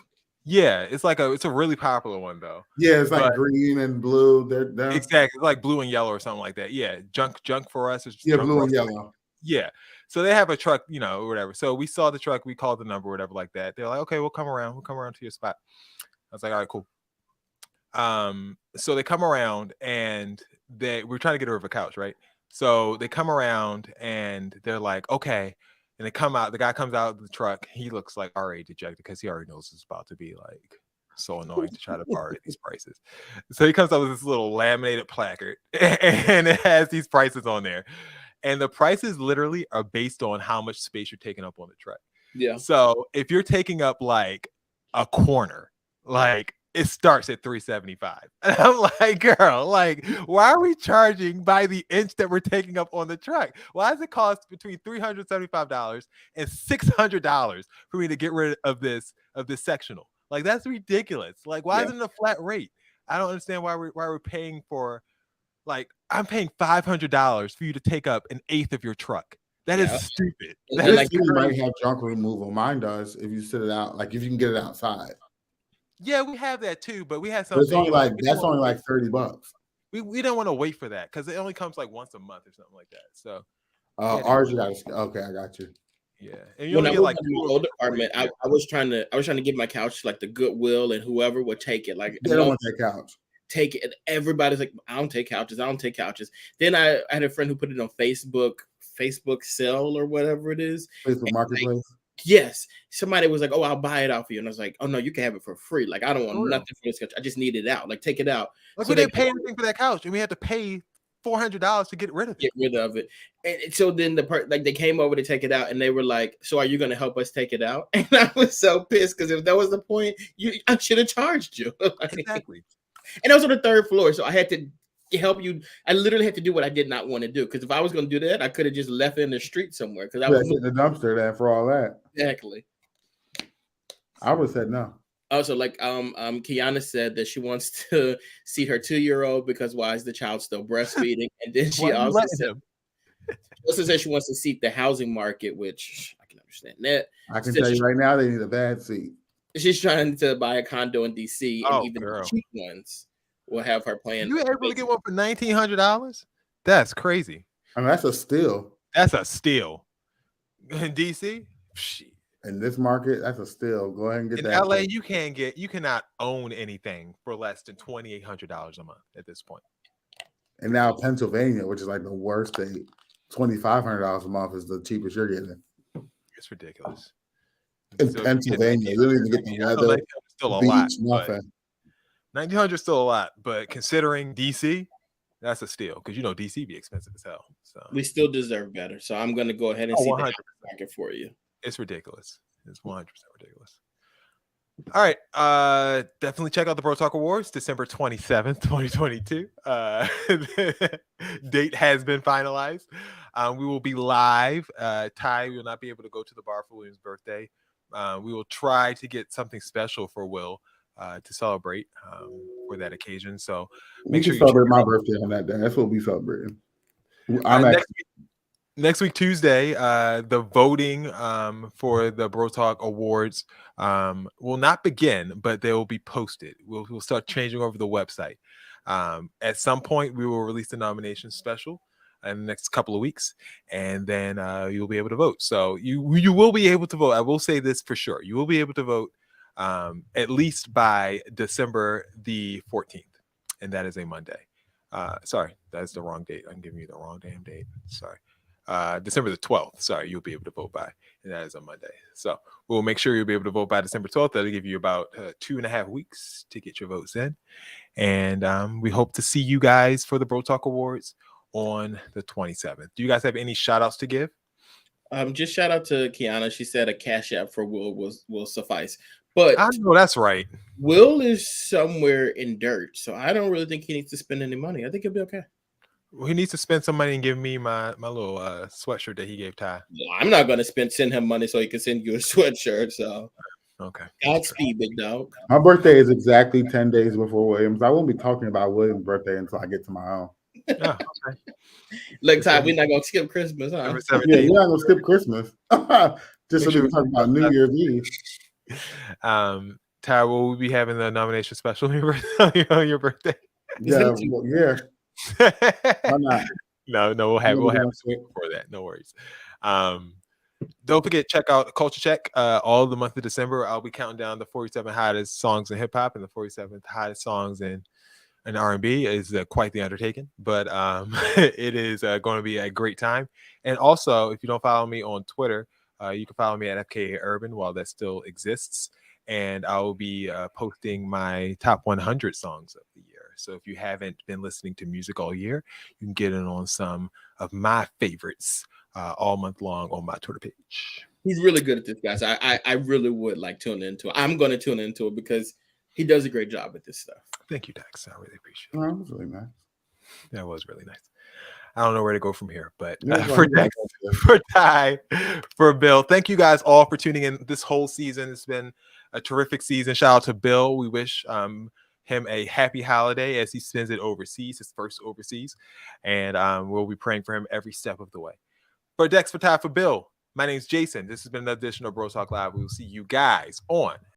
Yeah, it's a really popular one though. Yeah, it's like green and blue. They're exactly, it's like blue and yellow or something like that. Yeah, junk for us is blue and yellow. Yeah, so they have a truck, you know, or whatever. So we saw the truck, we called the number, or whatever, like that. They're like, okay, we'll come around to your spot. I was like, all right, cool. So they come around and we're trying to get rid of a couch, right? So they come around and they're like, okay, And the guy comes out of the truck. He looks like already dejected because he already knows it's about to be like so annoying to try to barter these prices. So he comes up with this little laminated placard and it has these prices on there. And the prices literally are based on how much space you're taking up on the truck. Yeah. So if you're taking up like a corner, like it starts at $375. And I'm like, girl, like, why are we charging by the inch that we're taking up on the truck? Why does it cost between $375 and $600 for me to get rid of this sectional? Like, that's ridiculous. Like, why isn't it a flat rate? I don't understand why we're paying for, like, I'm paying $500 for you to take up an eighth of your truck. That is stupid. That is like you might have junk removal. Mine does if you sit it out, like if you can get it outside. Yeah, we have that too, but we have something. It's only like that's only like $30. We don't want to wait for that because it only comes like once a month or something like that. So ours you got okay, I got you. Yeah, and you when I get moved like to the old apartment, I was trying to give my couch like the Goodwill, and whoever would take it. Like they don't want that couch. Take it. And everybody's like, I don't take couches. I don't take couches. Then I had a friend who put it on Facebook sell or whatever it is. Facebook Marketplace. Yes. Somebody was like, oh, I'll buy it off you. And I was like, oh, no, you can have it for free. Like, I don't want nothing for this couch. I just need it out. Like, take it out. Like, we didn't pay anything for that couch, and we had to pay $400 to get rid of it. And so then they came over to take it out, and they were like, so are you going to help us take it out? And I was so pissed because if that was the point, I should have charged you. Exactly. And I was on the third floor, so I had to help you. I literally had to do what I did not want to do, because if I was going to do that, I could have just left it in the street somewhere. Because I was in the dumpster there for all that. Exactly. I would have said no. Also, like Kiana said that she wants to see her 2-year-old because why is the child still breastfeeding? And then she also said she wants to seat the housing market, which I can understand that. I can tell you right now, they need a bad seat. She's trying to buy a condo in DC, and even girl. the cheap ones will have her playing. You able to get one for $1,900? That's crazy. I mean, that's a steal. That's a steal. In DC, in this market, that's a steal. Go ahead and get in that. LA, you cannot own anything for less than $2,800 a month at this point. And now Pennsylvania, which is like the worst state, $2,500 a month is the cheapest you're getting. It's ridiculous. In Pennsylvania, you don't even get the weather. Still a beach, lot. Nothing. $1,900 is still a lot, but considering DC, that's a steal because DC be expensive as hell. So we still deserve better. So I'm going to go ahead and see the market for you. It's ridiculous. It's 100% ridiculous. All right. Definitely check out the Bro Talk Awards, December 27th, 2022. Date has been finalized. We will be live. Ty will not be able to go to the bar for William's birthday. We will try to get something special for Will to celebrate for that occasion. So make sure you celebrate my birthday on that day. That's what we'll be celebrating. Next week, Tuesday, the voting for the Bro Talk Awards will not begin, but they will be posted. We'll start changing over the website. At some point, we will release the nomination special in the next couple of weeks, and then you'll be able to vote. So you will be able to vote. I will say this for sure. You will be able to vote at least by December the 14th, and that is a Monday. Sorry, that's the wrong date. I'm giving you the wrong damn date. Sorry. December the 12th. Sorry, you'll be able to vote by, and that is a Monday. So we'll make sure you'll be able to vote by December 12th. That'll give you about 2.5 weeks to get your votes in. And we hope to see you guys for the Bro Talk Awards on the 27th. Do you guys have any shout outs to give? Just shout out to Kiana. She said a cash app for Will will suffice. But I know that's right. Will is somewhere in dirt, so I don't really think he needs to spend any money. I think he'll be okay. Well, he needs to spend some money and give me my little sweatshirt that he gave Ty. Well, I'm not going to send him money so he can send you a sweatshirt. So, okay. Godspeed, big dog. My birthday is exactly 10 days before William's. I won't be talking about William's birthday until I get to my own. Oh, okay. Look, Ty, we're not going to skip Christmas, huh? Yeah, you're not going to skip Christmas. Just so we can talk about New Year's Eve. Ty, will we be having the nomination special on your birthday? Yeah, yeah. Why not? No, we'll have it before that. No worries. Don't forget, check out Culture Check. All the month of December, I'll be counting down the 47 hottest songs in hip hop and the 47th hottest songs in R&B. Is quite the undertaking, but it is going to be a great time. And also, if you don't follow me on Twitter, You can follow me at FKA Urban while that still exists. And I will be posting my top 100 songs of the year. So if you haven't been listening to music all year, you can get in on some of my favorites all month long on my Twitter page. He's really good at this, guys. I really would like tune into it. I'm going to tune into it because he does a great job with this stuff. Thank you, Dex. I really appreciate it. That was really nice. That was really nice. I don't know where to go from here, but for Dex, for Ty, for Bill, thank you guys all for tuning in this whole season. It's been a terrific season. Shout out to Bill. We wish him a happy holiday as he spends it overseas, his first overseas. And we'll be praying for him every step of the way. For Dex, for Ty, for Bill, my name's Jason. This has been another edition of Bro Talk Live. We will see you guys on